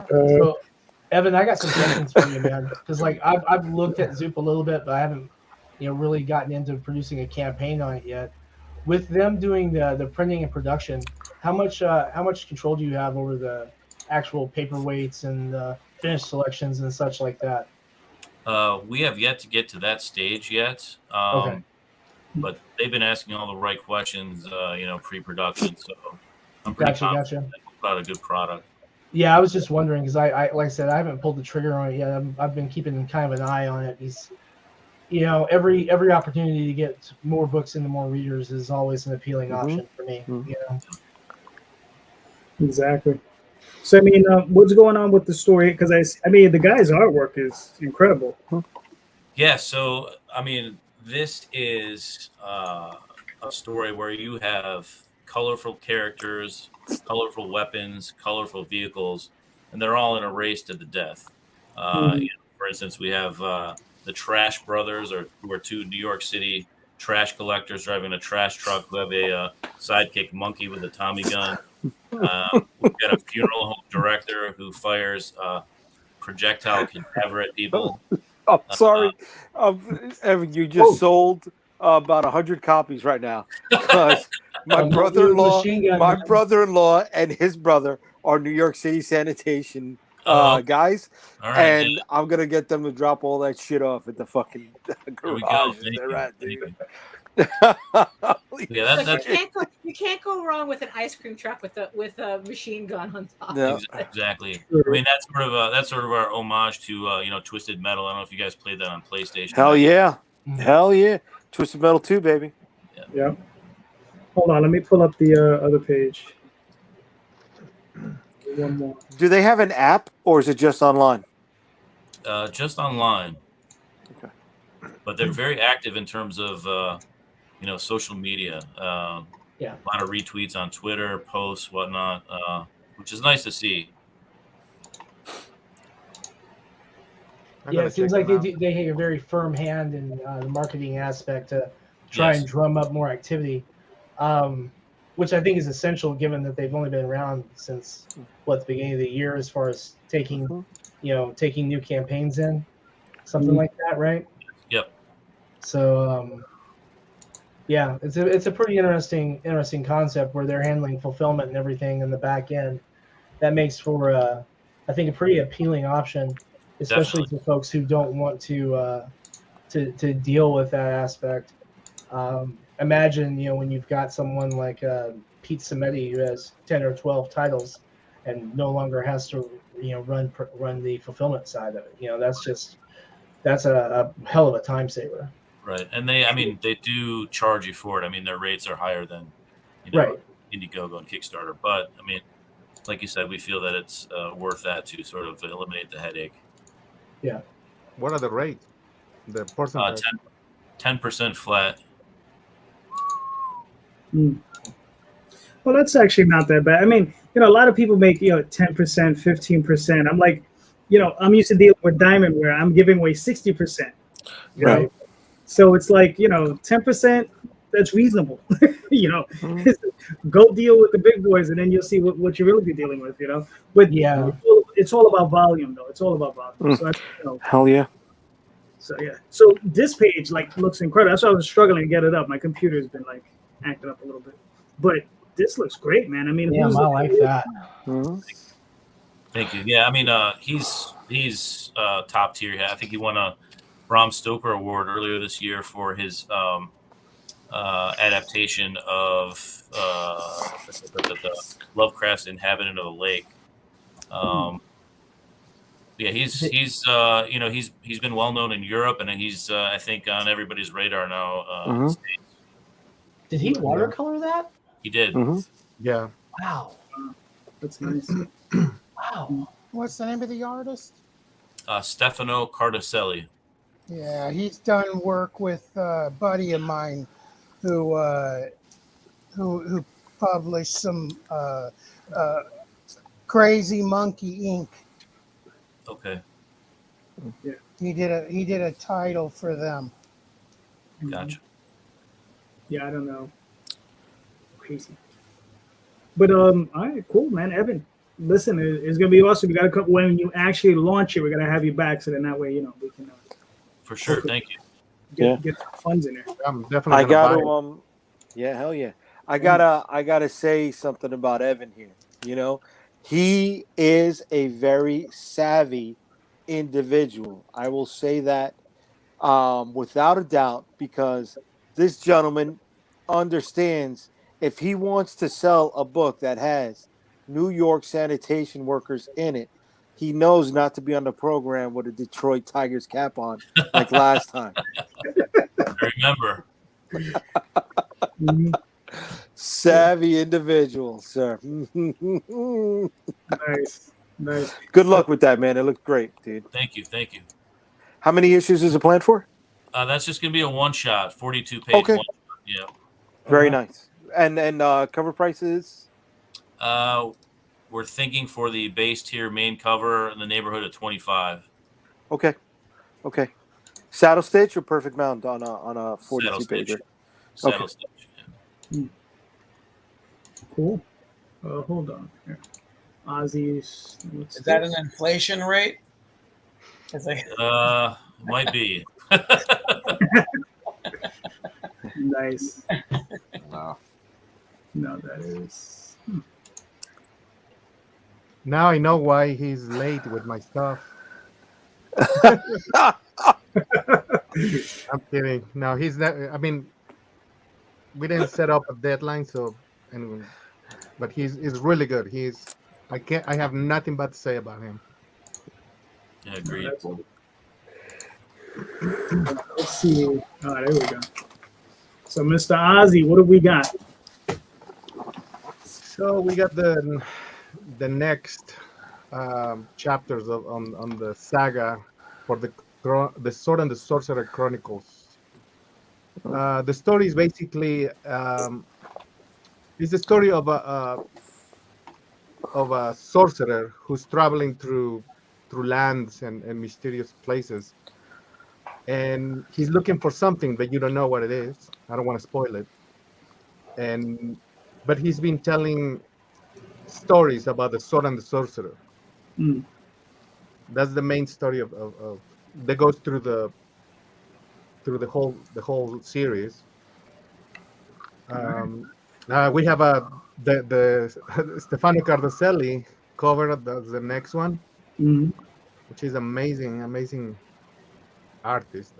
So, Evan, I got some questions for you, man. Because I've looked at Zoop a little bit, but I haven't really gotten into producing a campaign on it yet. With them doing the printing and production, how much control do you have over the actual paperweights and the finish selections and such like that? We have yet to get to that stage yet. Okay. But they've been asking all the right questions, pre-production. So I'm pretty confident that we'll put out a good product. Yeah, I was just wondering because I like I said, I haven't pulled the trigger on it yet. I've been keeping kind of an eye on it. Every opportunity to get more books into more readers is always an appealing option for me. Exactly. So I mean, what's going on with the story? Because I mean, the guy's artwork is incredible. Yeah. So I mean, this is a story where you have colorful characters, colorful weapons, colorful vehicles, and they're all in a race to the death. For instance, we have the Trash Brothers, who are two New York City trash collectors driving a trash truck who have a sidekick monkey with a Tommy gun. We've got a funeral home director who fires projectile cadaver at people. I'm sorry, Evan. You just sold about 100 copies right now because my brother-in-law and his brother are New York City sanitation guys, and I'm gonna get them to drop all that shit off at the fucking garage they're at, dude. Yeah, you can't go wrong with an ice cream truck with a machine gun on top. No. Exactly. I mean, that's sort of our homage to Twisted Metal. I don't know if you guys played that on PlayStation. Hell yeah, Twisted Metal 2, baby. Yeah. Hold on, let me pull up the other page. One more. Do they have an app or is it just online? Just online. Okay. But they're very active in terms of social media. A lot of retweets on Twitter, posts, whatnot, which is nice to see. Yeah, it seems like they have a very firm hand in the marketing aspect to try and drum up more activity, which I think is essential given that they've only been around since the beginning of the year as far as taking new campaigns in, something like that, right? Yep. So it's a pretty interesting concept where they're handling fulfillment and everything in the back end. That makes for I think a pretty appealing option, especially for folks who don't want to deal with that aspect. Imagine when you've got someone like Pete Samedi who has 10 or 12 titles and no longer has to run the fulfillment side of it. That's a hell of a time saver. Right, and they do charge you for it. I mean, their rates are higher than Indiegogo and Kickstarter, but I mean, like you said, we feel that it's worth that to sort of eliminate the headache. Yeah. What are the rates? The percentage? 10% flat. Well, that's actually not that bad. I mean, a lot of people make 10%, 15%. I'm like, I'm used to dealing with Diamond where I'm giving away 60%. Right. So it's like 10%. That's reasonable. Go deal with the big boys, and then you'll see what you really be dealing with. But it's all about volume, though. It's all about volume. So that's, hell yeah. So so this page looks incredible. That's why I was struggling to get it up. My computer's been acting up a little bit, but this looks great, man. I mean, I like that. Mm-hmm. Thank you. Yeah, I mean, he's top tier. I think he won a Bram Stoker Award earlier this year for his adaptation of Lovecraft's Inhabitant of the Lake. He's been well known in Europe, and he's I think on everybody's radar now. Did he watercolor that? He did. Mm-hmm. Yeah. Wow. That's nice. Wow. What's the name of the artist? Stefano Cardacelli. Yeah, he's done work with a buddy of mine who published some Crazy Monkey Inc. Okay. Yeah. He did a title for them. Gotcha. Yeah, I don't know. Crazy. But all right, cool, man. Evan, listen, it's gonna be awesome. We got a couple when you actually launch it. We're gonna have you back, so then that way we can. For sure. Thank you. Get funds in there. I'm definitely. Hell yeah. I gotta say something about Evan here. He is a very savvy individual. I will say that without a doubt, because this gentleman understands if he wants to sell a book that has New York sanitation workers in it, he knows not to be on the program with a Detroit Tigers cap on like last time. I remember. Savvy individual, sir. Nice. Good luck with that, man. It looked great, dude. Thank you. How many issues is it planned for? That's just gonna be a one shot, 42 page. Okay. One shot. Yeah. Very nice. And cover prices? We're thinking for the base tier main cover in the neighborhood of $25. Okay. Saddle stitch or perfect mount on a 42 Saddle stitch. pager? Saddle Okay. stitch. Yeah. Cool. Hold on here. Ozzy's. Is that an inflation rate? It's like Might be. Nice. Wow. No, that is. Now I know why he's late with my stuff. I'm kidding. No, he's not. I mean, we didn't set up a deadline, so anyway. But he's really good. I have nothing but to say about him. Yeah, agreed. Let's see. Oh, there we go. So, Mr. Ozzy, what have we got? So we got the next chapters on the saga for the Sword and the Sorcerer Chronicles. The story is basically it's the story of a sorcerer who's traveling through lands and mysterious places, and he's looking for something, but you don't know what it is. I don't want to spoil it. But he's been telling stories about the Sword and the Sorcerer. Mm. That's the main story of that goes through the whole series. We have the Stefano Cardoselli cover the next one, which is amazing artist.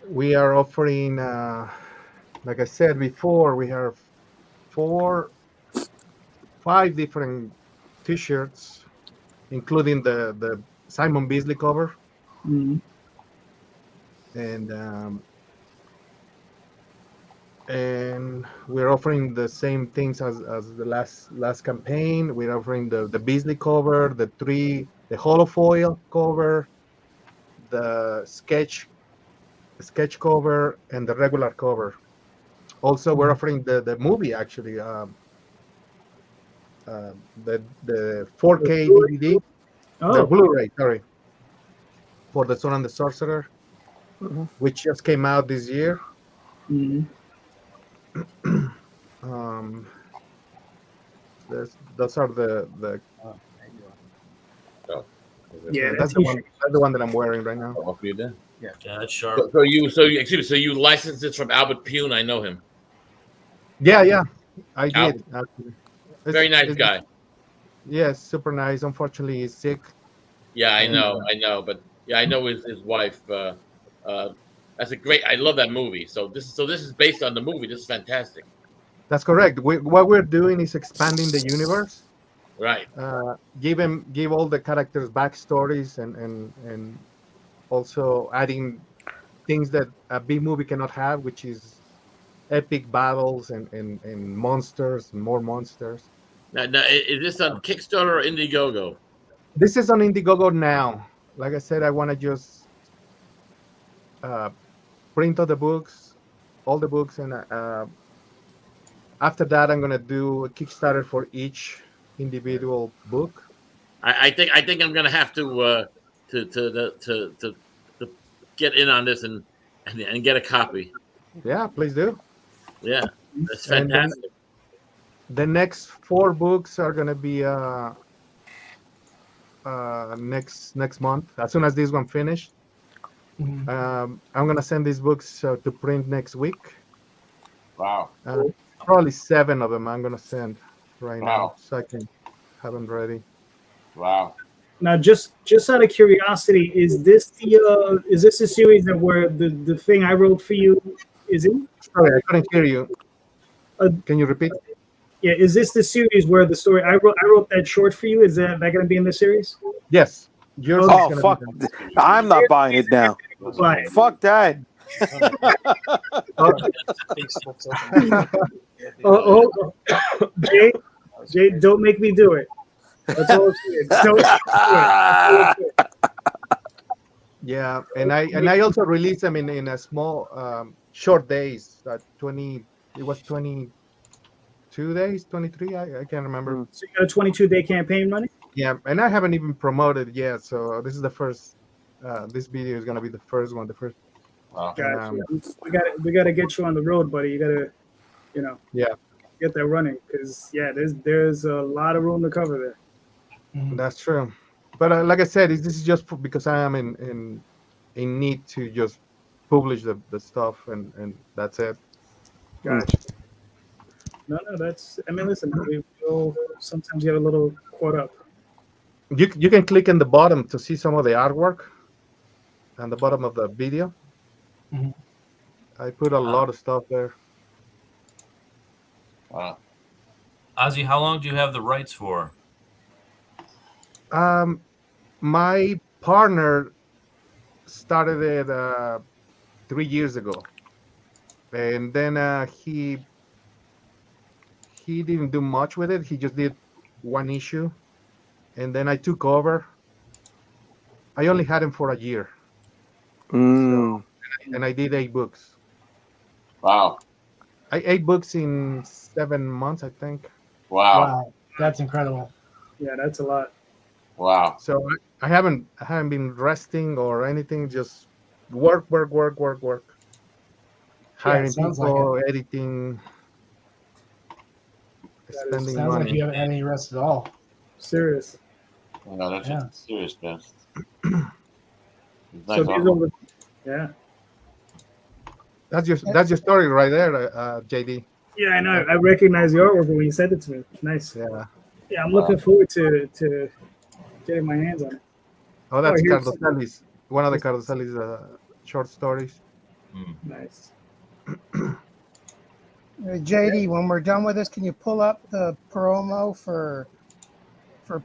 We are offering, like I said before, we have 5 different T-shirts, including the Simon Beasley cover, and we're offering the same things as the last campaign. We're offering the Beasley cover, the holofoil cover, the sketch cover, and the regular cover. Also, we're offering the movie, actually, the 4K DVD, the Blu-ray, sorry, for the Sword and the Sorcerer, which just came out this year. Those are the Yeah, that's the one that I'm wearing right now. Off you then. Yeah, that's sharp. So you licensed this from Albert Pune. I know him. Yeah, I did. Actually. Very nice guy. Yes, super nice. Unfortunately, he's sick. Yeah, I know, but yeah, I know his wife. That's a great. I love that movie. So this is based on the movie. This is fantastic. That's correct. What we're doing is expanding the universe. Right. Give all the characters backstories and also adding things that a big movie cannot have, which is epic battles and monsters and more monsters. Now, is this on Kickstarter or Indiegogo? This is on Indiegogo now. Like I said, I want to just print all the books, and after that, I'm gonna do a Kickstarter for each individual book. I think I'm gonna have to get in on this and get a copy. Yeah, please do. Yeah, that's fantastic. The next 4 books are gonna be next month. As soon as this one finished, I'm gonna send these books to print next week. Wow. Probably 7 of them I'm gonna send right now, so I can have them ready. Wow. Now, just out of curiosity, is this the series that where the thing I wrote for you is in? Sorry, I couldn't hear you. Can you repeat? Yeah, is this the series where the story I wrote that short for you? Is that going to be in the series? Yes. Oh fuck! I'm not buying it now. Fuck that. Jay, don't make me do it. That's all I'm saying. Don't do it. Yeah, and I also released them in a small short days. 20 22 days, 23. I can't remember. So you got a 22-day campaign running? Yeah, and I haven't even promoted yet. So this is the first. This video is gonna be the first one. The first. Gotcha. We gotta get you on the road, buddy. You gotta, Yeah, get that running because there's a lot of room to cover there. that's true. But like I said, this is just because I am in need to just publish the stuff, and that's it. Gotcha. No, that's. I mean, listen, we all sometimes get a little caught up. You can click in the bottom to see some of the artwork, on the bottom of the video. Mm-hmm. I put a lot of stuff there. Wow. Ozzy, how long do you have the rights for? My partner started it 3 years ago, and then he didn't do much with it. He just did one issue, and then I took over. I only had him for a year, so, and I did 8 books. Wow. 8 books in 7 months, I think. Wow. That's incredible. Yeah, that's a lot. Wow. So I haven't been resting or anything. Just work. Hiring people, like editing, spending sounds money. like you haven't had any rest at all. Serious. No, that's a serious best. So these are yeah. That's your story right there, JD. Yeah, I know. I recognize the artwork when you sent it to me. Nice. Yeah. Yeah, I'm looking forward to getting my hands on it. Oh, that's here's- Cardoselli's. One of the Cardoselli's short stories. Nice. JD, when we're done with this, can you pull up the promo for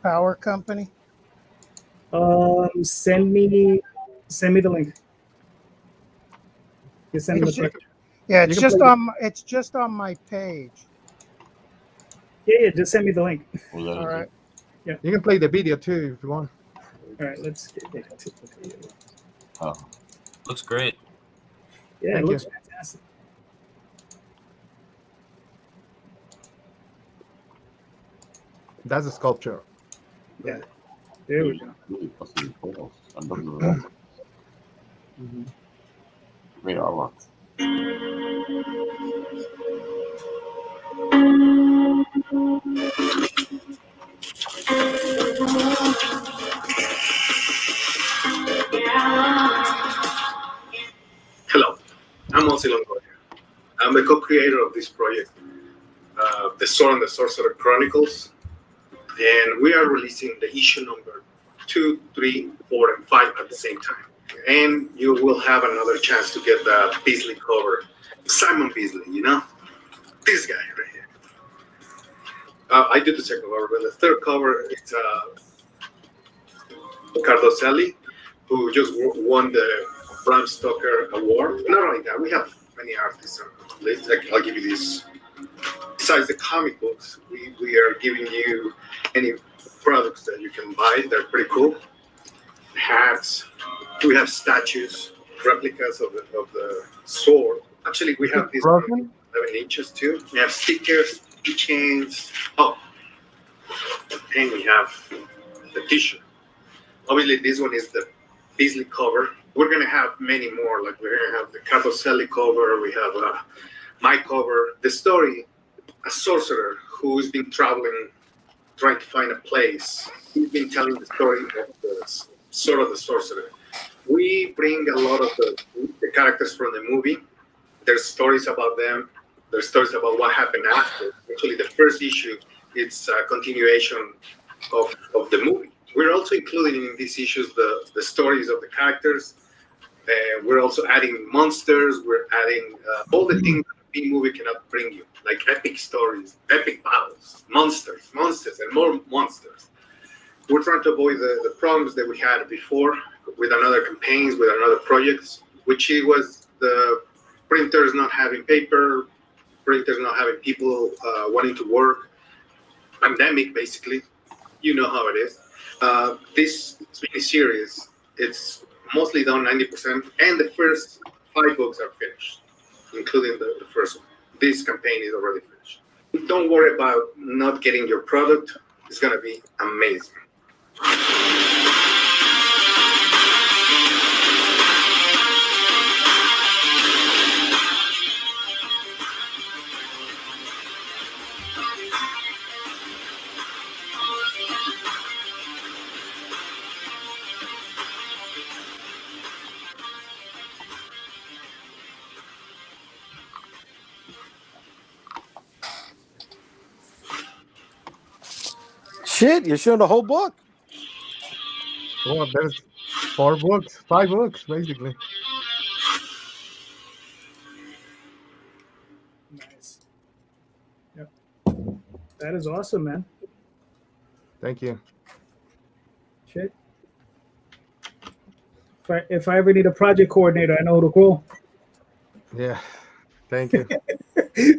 Power Company? Send me the link. You send me the picture. Yeah, You it's can just on my page. Yeah, just send me the link. All right. Yeah. You can play the video too if you want. All right, let's get back to the video. Oh. Looks great. Yeah, Thank it looks you. fantastic. That's a sculpture. Yeah. There we go. Really possibly fails. I'm looking at that. Great artwork. Hello, I'm Ozzy Longoria. I'm the co-creator of this project, The Sword and the Sorcerer Chronicles, and we are releasing the issue number 2, 3, 4, and 5 at the same time. And you will have another chance to get the Beasley cover. Simon Beasley, this guy right here. I did the second cover, but the third cover, it's Cardoselli, who just won the Bram Stoker Award. Not only that, we have many artists on the list. I'll give you this. Besides the comic books, we are giving you any products that you can buy. They're pretty cool. Hats. We have statues, replicas of the sword. Actually, we have these 11 inches too. We have stickers, keychains. Oh, and we have the T-shirt. Obviously, this one is the Beasley cover. We're gonna have many more. Like we're gonna have the Cardoselli cover. We have my cover. The story, a sorcerer who's been traveling, trying to find a place. He's been telling the story of the Sword of the Sorcerer. We bring a lot of the characters from the movie. There's stories about them. There's stories about what happened after. Actually, the first issue, it's a continuation of the movie. We're also including in these issues the stories of the characters. We're also adding monsters. We're adding all the things that the movie cannot bring you, like epic stories, epic battles, monsters, and more monsters. We're trying to avoid the problems that we had before with another campaigns, with another projects, which it was the printers not having paper, printers not having people wanting to work, pandemic basically. You know how it is. This mini-series, it's mostly done 90%, and the first 5 books are finished, including the first one. This campaign is already finished. Don't worry about not getting your product. It's going to be amazing. Shit, you're showing the whole book. Well, there's 5 books, basically. Nice. Yep. That is awesome, man. Thank you. Shit. If I ever need a project coordinator, I know who to call. Yeah. Thank you.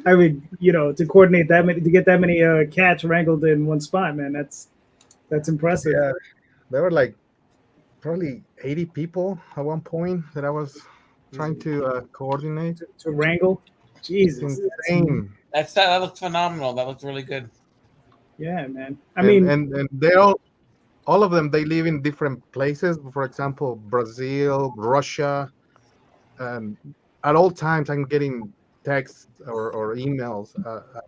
I mean, to coordinate that many, to get that many cats wrangled in one spot, man, that's impressive. Yeah. There were like probably 80 people at one point that I was trying to coordinate. To wrangle? Jesus. It's insane. That looked phenomenal. That looked really good. Yeah, man. And they all of them, they live in different places. For example, Brazil, Russia, and at all times I'm getting texts or emails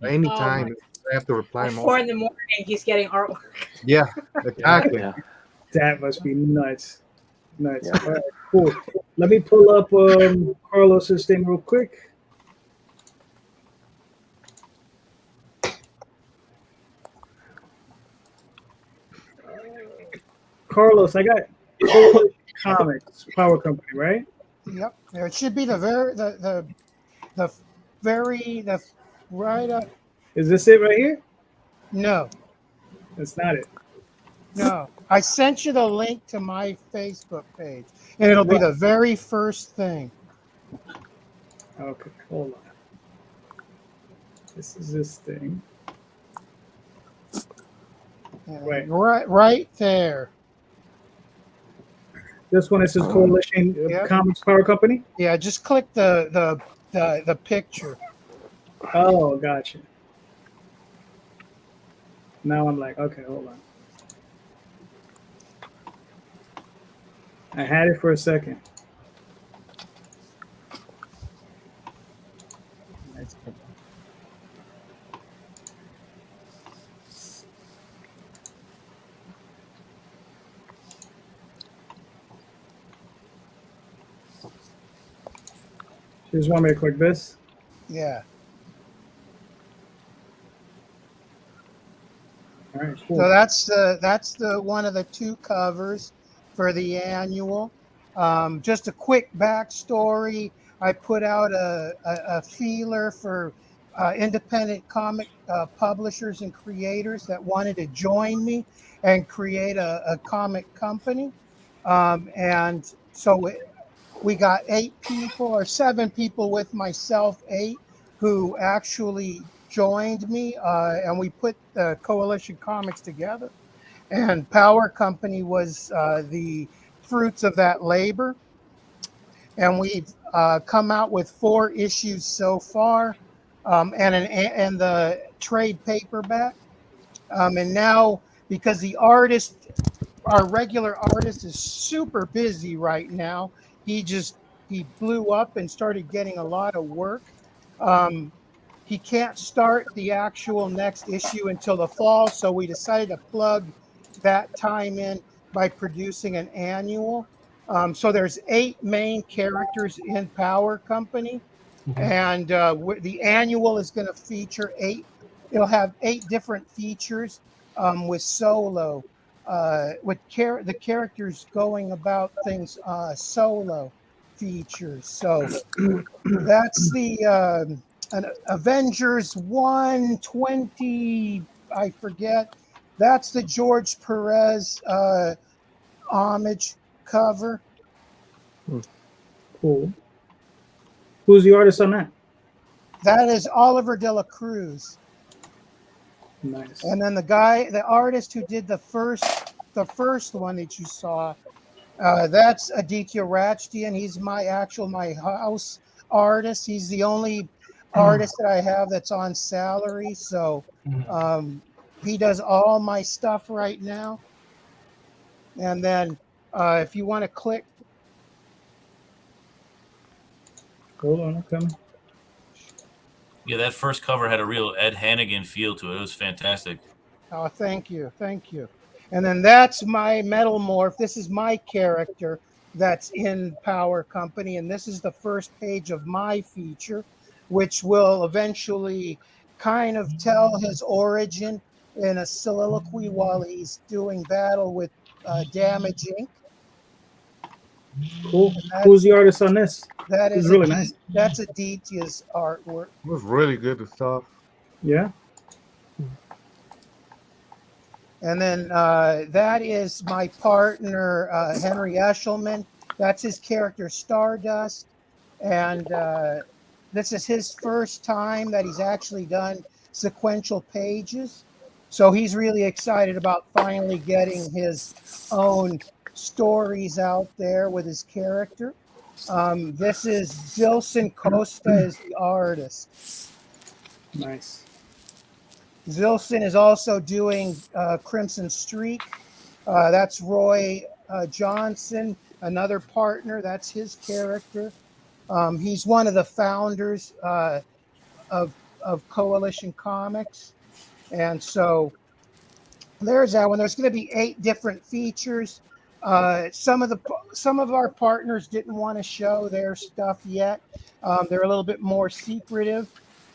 at any time. I have to reply At them 4 all. in the morning, he's getting artwork. Yeah, exactly. Yeah. That must be nuts. Nice. Yeah. All right, cool. Let me pull up Carlos's thing real quick. Carlos, I got Comics Power Company, right? Yep. It should be the right up. Is this it right here? No. That's not it. No. I sent you the link to my Facebook page, and it'll be the very first thing. Okay, hold on. This is this thing. Right there. This one, it says Coalition Comics Power Company. Yeah, just click the picture. Oh, gotcha. Now I'm like, okay, hold on. I had it for a second. You just want me to click this? Yeah. All right, cool. So that's the one of the 2 covers for the annual. Just a quick backstory. I put out a feeler for independent comic publishers and creators that wanted to join me and create a comic company. And so we got 8 people or 7 people with myself, 8 who actually joined me, and we put the Coalition Comics together. And Power Company was the fruits of that labor. And we've come out with 4 issues so far, and the trade paperback. And now, because our regular artist is super busy right now, he blew up and started getting a lot of work. He can't start the actual next issue until the fall, so we decided to plug that time in by producing an annual. So there's 8 main characters in Power Company, and the annual is going to feature 8. It'll have 8 different features with solo, with the characters going about things solo features. So that's the Avengers 120. I forget. That's the George Perez homage cover. Cool. Who's the artist on that? That is Oliver De La Cruz. Nice. And then the artist who did the first one that you saw, that's Aditya Rachdian. He's my house artist. He's the only artist that I have that's on salary, so he does all my stuff right now. And then if you want to click, hold on, I'm coming. Yeah, that first cover had a real Ed Hannigan feel to it. It was fantastic. oh, thank you, thank you. And then that's my Metal Morph. This is my character that's in Power Company, and this is the first page of my feature, which will eventually kind of tell his origin in a soliloquy while he's doing battle with Damage Inc. Cool. Who's the artist on this? That It's is really nice. That's Aditya's artwork. It was really good stuff. Yeah. And then that is my partner, Henry Eshelman. That's his character, Stardust. And this is his first time that he's actually done sequential pages. So he's really excited about finally getting his own stories out there with his character. This is Zilson Costa is the artist. Nice. Zilson is also doing Crimson Streak. That's Roy Johnson, another partner. That's his character. He's one of the founders of Coalition Comics. And so there's that one. There's going to be 8 different features. Some of our partners didn't want to show their stuff yet. They're a little bit more secretive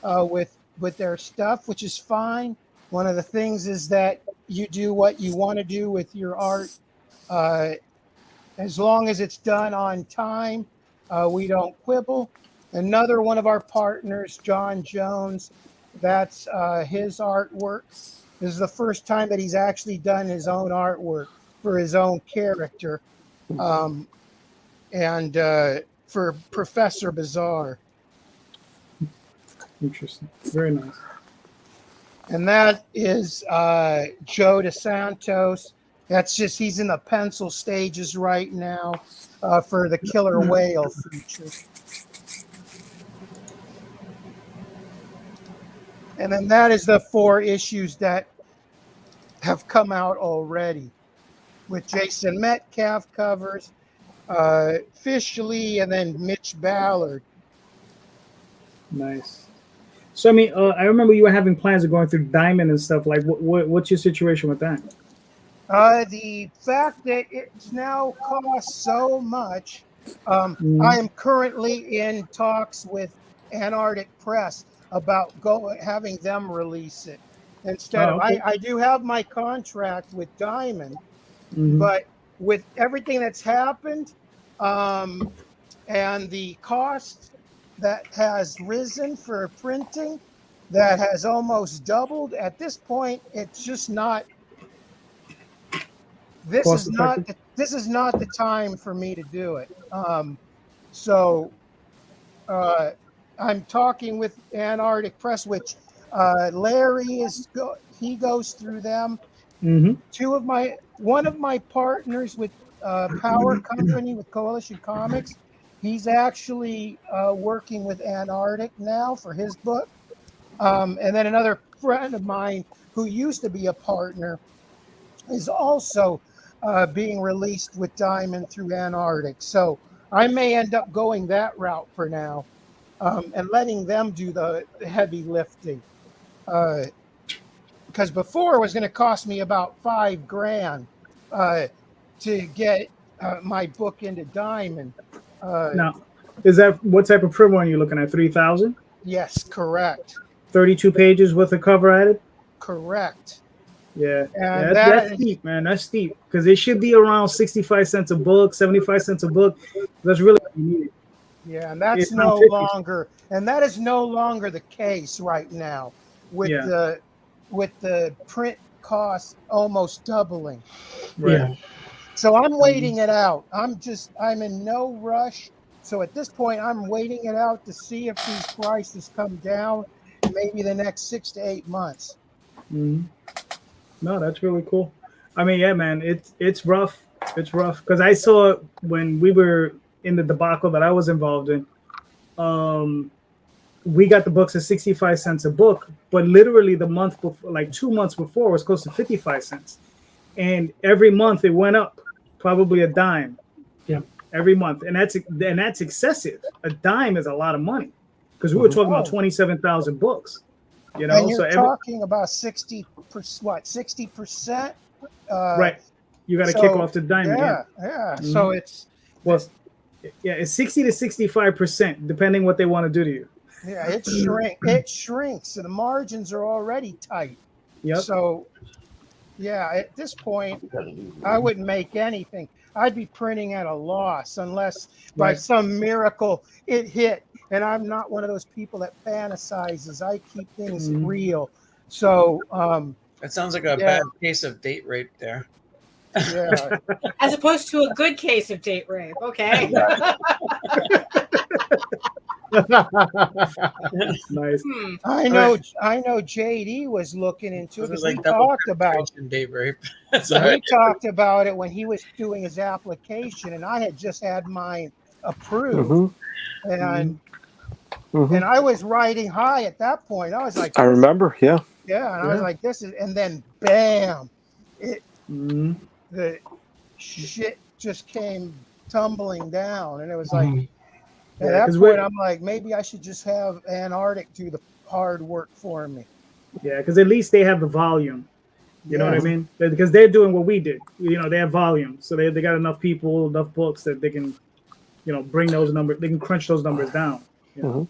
with their stuff, which is fine. One of the things is that you do what you want to do with your art. As long as it's done on time, we don't quibble. Another one of our partners, John Jones, that's his artwork. This is the first time that he's actually done his own artwork for his own character, and for Professor Bizarre. Interesting. Very nice. And that is Joe DeSantos. That's just, he's in the pencil stages right now for the Killer Whale feature. And then that is the 4 issues that have come out already, with Jason Metcalf covers, Fish Lee, and then Mitch Ballard. Nice. So, I mean, I remember you were having plans of going through Diamond and stuff. Like, what's your situation with that? The fact that it's now costs so much. I am currently in talks with Antarctic Press about having them release it instead of. Okay. I do have my contract with Diamond, but with everything that's happened, and the cost that has risen for printing, that has almost doubled. At this point, it's just not. This is not the time for me to do it. So I'm talking with Antarctic Press, which Larry he goes through them. One of my partners with Power Company with Coalition Comics, he's actually working with Antarctic now for his book. And then another friend of mine who used to be a partner is also being released with Diamond through Antarctic. So I may end up going that route for now, and letting them do the heavy lifting. Because before it was going to cost me about $5,000 to get my book into Diamond. Now, is that what type of print run you're looking at? 3,000? Yes, correct. 32 pages with a cover added? Correct. Yeah, And that's steep, man. That's steep because it should be around 65 cents a book, 75 cents a book. That's really what you need. Yeah, and that's no longer, and that is no longer the case right now with the print costs almost doubling. Right. Yeah. So I'm waiting it out. I'm in no rush. So at this point, I'm waiting it out to see if these prices come down maybe the next 6 to 8 months. No, that's really cool. I mean, yeah, man, it's rough. It's rough because I saw when we were in the debacle that I was involved in. we got the books at 65 cents a book, but literally the month before, like 2 months before, it was close to 55 cents. And every month it went up, probably a dime. Yeah. Every month. And that's excessive. A dime is a lot of money. Because we were talking about 27,000 books. You know, and you're talking about 60%, what, 60%? Right. You got to kick off the diamond. Yeah. Mm-hmm. So it's 60 to 65%, depending what they want to do to you. Yeah, it shrinks. So the margins are already tight. Yep. So yeah, at this point, I wouldn't make anything. I'd be printing at a loss unless by some miracle it hit. And I'm not one of those people that fantasizes. I keep things real. So that sounds like a bad case of date rape there. Yeah. As opposed to a good case of date rape. Okay. Nice. I know JD was looking into it because we talked about date rape. We talked about it when he was doing his application, and I had just had mine approved. And I was riding high at that point. I was like, I remember, yeah. Yeah, and I was like, this is, and then bam, the shit just came tumbling down, and it was like, at that point, I'm like, maybe I should just have Antarctic do the hard work for me. Yeah, because at least they have the volume. You know what I mean? Because they're doing what we did. You know, they have volume, so they got enough people, enough books that they can, bring those numbers. They can crunch those numbers down. You know?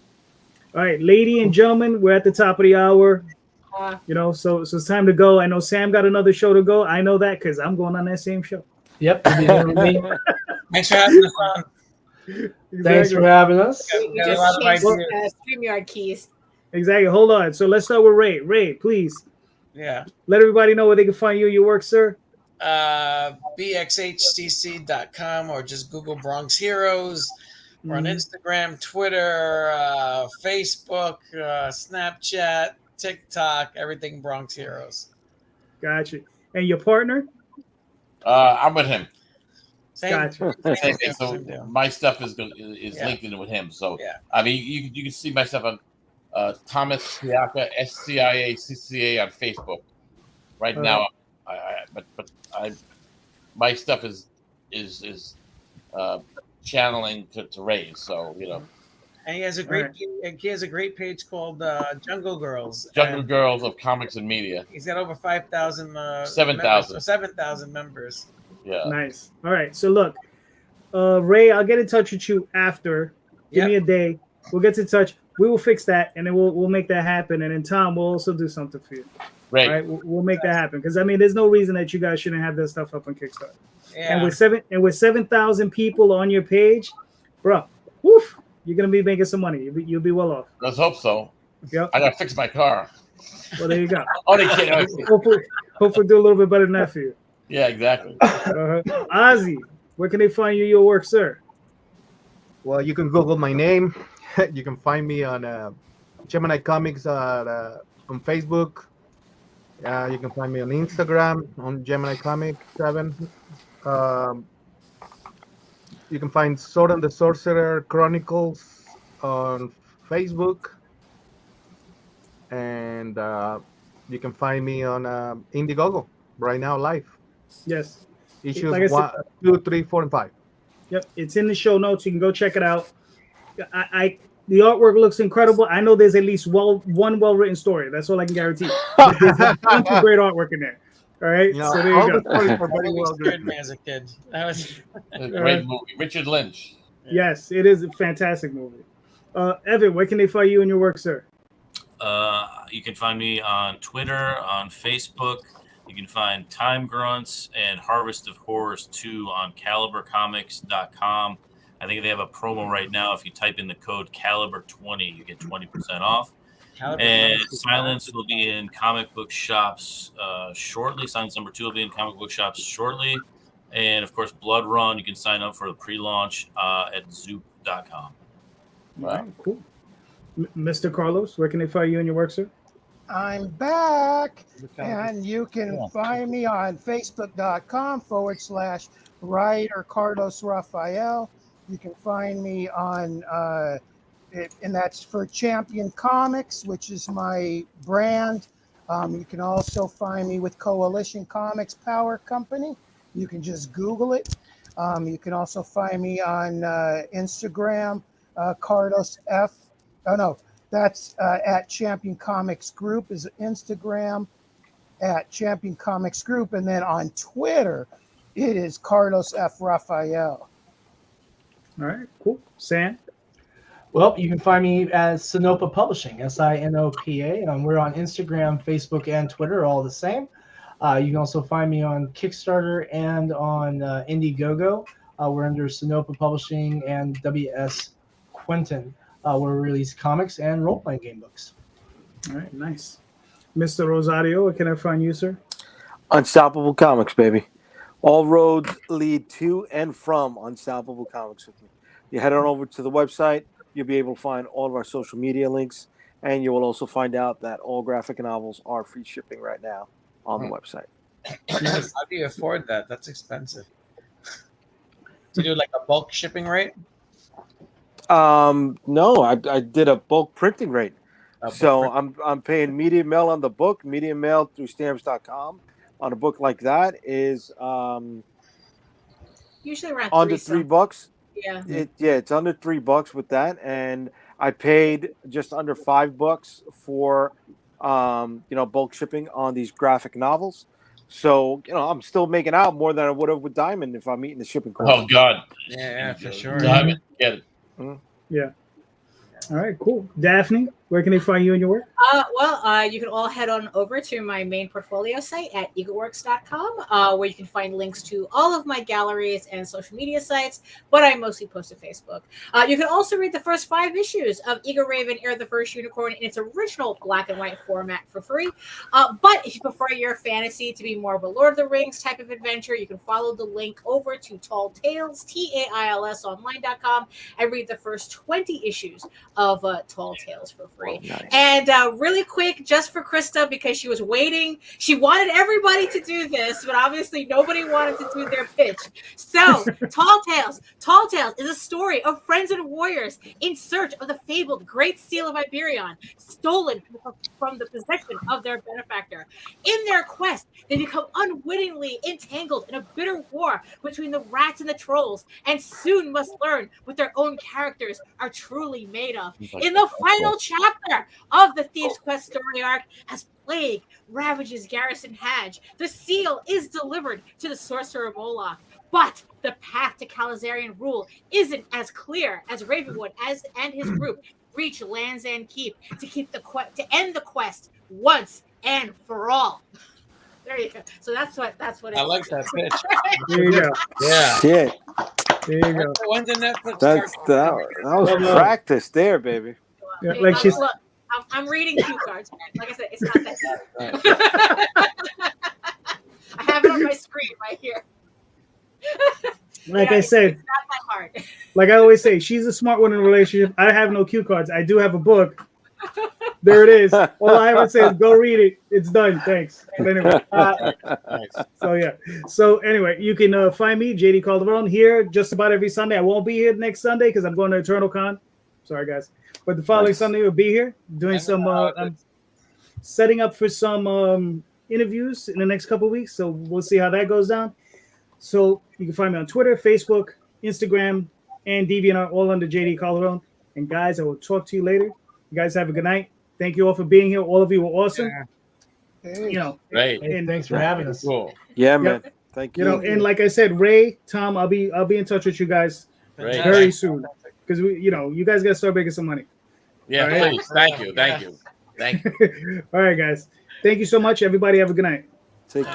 All right, ladies and gentlemen, we're at the top of the hour. So it's time to go. I know Sam got another show to go. I know that because I'm going on that same show. Yep. Thanks for having us on. Exactly. Thanks for having us. You just changed StreamYard keys. Exactly. Hold on. So let's start with Ray. Ray, please. Yeah. Let everybody know where they can find you and your work, sir. bxhcc.com or just Google Bronx Heroes. We're on Instagram, Twitter, Facebook, Snapchat, TikTok, everything Bronx Heroes. Gotcha. And your partner? I'm with him. Gotcha. So my stuff is linked in with him. So I mean, you can see my stuff on Thomas Siaka, SCIACCA on Facebook. Right now, my stuff is channeling to Ray. So And he has a great page called Jungle Girls. Jungle Girls of Comics and Media. He's got over 5,000 7,000 members. Yeah. Nice. All right. So look, Ray, I'll get in touch with you after. Give me a day. We'll get in touch. We will fix that, and then we'll make that happen. And then Tom will also do something for you. Right. All right. We'll make that happen because there's no reason that you guys shouldn't have that stuff up on Kickstarter. Yeah. And with 7,000 people on your page, bro, woof, you're gonna be making some money. You'll be well off. Let's hope so. Yep. I gotta fix my car. Well, there you go. Only kidding. Hopefully do a little bit better than that for you. Yeah, exactly. Ozzy, where can they find your work, sir? Well, you can Google my name. You can find me on Gemini Comics on Facebook. You can find me on Instagram on Gemini Comics 7. You can find Sword and the Sorcerer Chronicles on Facebook. And you can find me on Indiegogo right now live. Yes. Issues 1, 2, 3, 4, and 5. Yep, it's in the show notes. You can go check it out. The artwork looks incredible. I know there's at least one well-written story. That's all I can guarantee. There's a bunch of great artwork in there. All right, so there you go. As a kid, that was a great movie. Richard Lynch. Yes, it is a fantastic movie. Evan, where can they find you and your work, sir? You can find me on Twitter, on Facebook. You can find Time Grunts and Harvest of Horrors 2 on calibercomics.com. I think they have a promo right now. If you type in the code Caliber20, you get 20% off. And Silence will be in comic book shops shortly. Silence number 2 will be in comic book shops shortly. And, of course, Blood Run, you can sign up for the pre-launch at zoop.com. Wow, cool. Mr. Carlos, where can they find you and your work, sir? I'm back, and you can find me on facebook.com/writer Carlos Raphael. You can find me on and that's for Champion Comics, which is my brand. You can also find me with Coalition Comics Power Company. You can just Google it. You can also find me on Instagram, Carlos F. Oh, no, that's at Champion Comics Group is Instagram at Champion Comics Group. And then on Twitter, it is Carlos F. Raphael. All right, cool. Sam? Well, you can find me as Sinopa Publishing, Sinopa. We're on Instagram, Facebook, and Twitter, all the same. You can also find me on Kickstarter and on Indiegogo. We're under Sinopa Publishing and WS Quinton, where we release comics and role-playing game books. All right, nice. Mr. Rosario, where can I find you, sir? Unstoppable Comics, baby. All roads lead to and from Unstoppable Comics with me. You head on over to the website. You'll be able to find all of our social media links, and you will also find out that all graphic novels are free shipping right now on the website. How do you afford that? That's expensive. To do like a bulk shipping rate? No, I did a bulk printing rate. So I'm paying medium mail on the book, medium mail through stamps.com on a book like that is usually around under $3. Yeah. It's under $3 with that, and I paid just under $5 for bulk shipping on these graphic novels. So I'm still making out more than I would have with Diamond if I'm eating the shipping cost. Oh God, yeah, for sure. Diamond, get it. Yeah. All right, cool. Daphne, where can they find you and your work? You can all head on over to my main portfolio site at eagleworks.com, where you can find links to all of my galleries and social media sites, but I mostly post to Facebook. You can also read the first 5 issues of Eagle Raven, Air the First Unicorn in its original black and white format for free. But if you prefer your fantasy to be more of a Lord of the Rings type of adventure, you can follow the link over to Tall Tales, TAILS online.com, and read the first 20 issues of Tall Tales for free. Oh, nice. And really quick, just for Krysta, because she was waiting, she wanted everybody to do this, but obviously nobody wanted to do their pitch. So Tall Tales is a story of friends and warriors in search of the fabled Great Seal of Iberion, stolen from the possession of their benefactor. In their quest, they become unwittingly entangled in a bitter war between the rats and the trolls, and soon must learn what their own characters are truly made of. In the final chapter of the Thieves' Quest story arc, as plague ravages Garrison Hadge, the seal is delivered to the sorcerer Moloch. But the path to Calazarian rule isn't as clear as Ravenwood and his group reach Land's End Keep to end the quest once and for all. There you go. So that's what I like that pitch. There you go. Yeah. Shit. There you go. When did Netflix That was practice there, baby. Yeah, like she's. Look, I'm reading cue cards. Like I said, it's not that deep. I have it on my screen right here. Like I said, it's not that hard. Like I always say, she's a smart one in a relationship. I have no cue cards. I do have a book. There it is. All I ever say is go read it. It's done. Thanks. But anyway. So anyway, you can find me, JD Calderon, here just about every Sunday. I won't be here next Sunday because I'm going to Eternal Con. Sorry, guys. But the following Sunday we'll be here doing some I'm setting up for some interviews in the next couple of weeks. So we'll see how that goes down. So you can find me on Twitter, Facebook, Instagram, and DeviantArt, all under JD Calderon. And guys, I will talk to you later. You guys have a good night. Thank you all for being here. All of you were awesome. Great. And thanks for having us. Cool. Yeah, man. Thank you. And like I said, Ray, Tom, I'll be in touch with you guys very soon because you guys got to start making some money. Yeah, right? please. Thank you. All right, guys. Thank you so much. Everybody have a good night.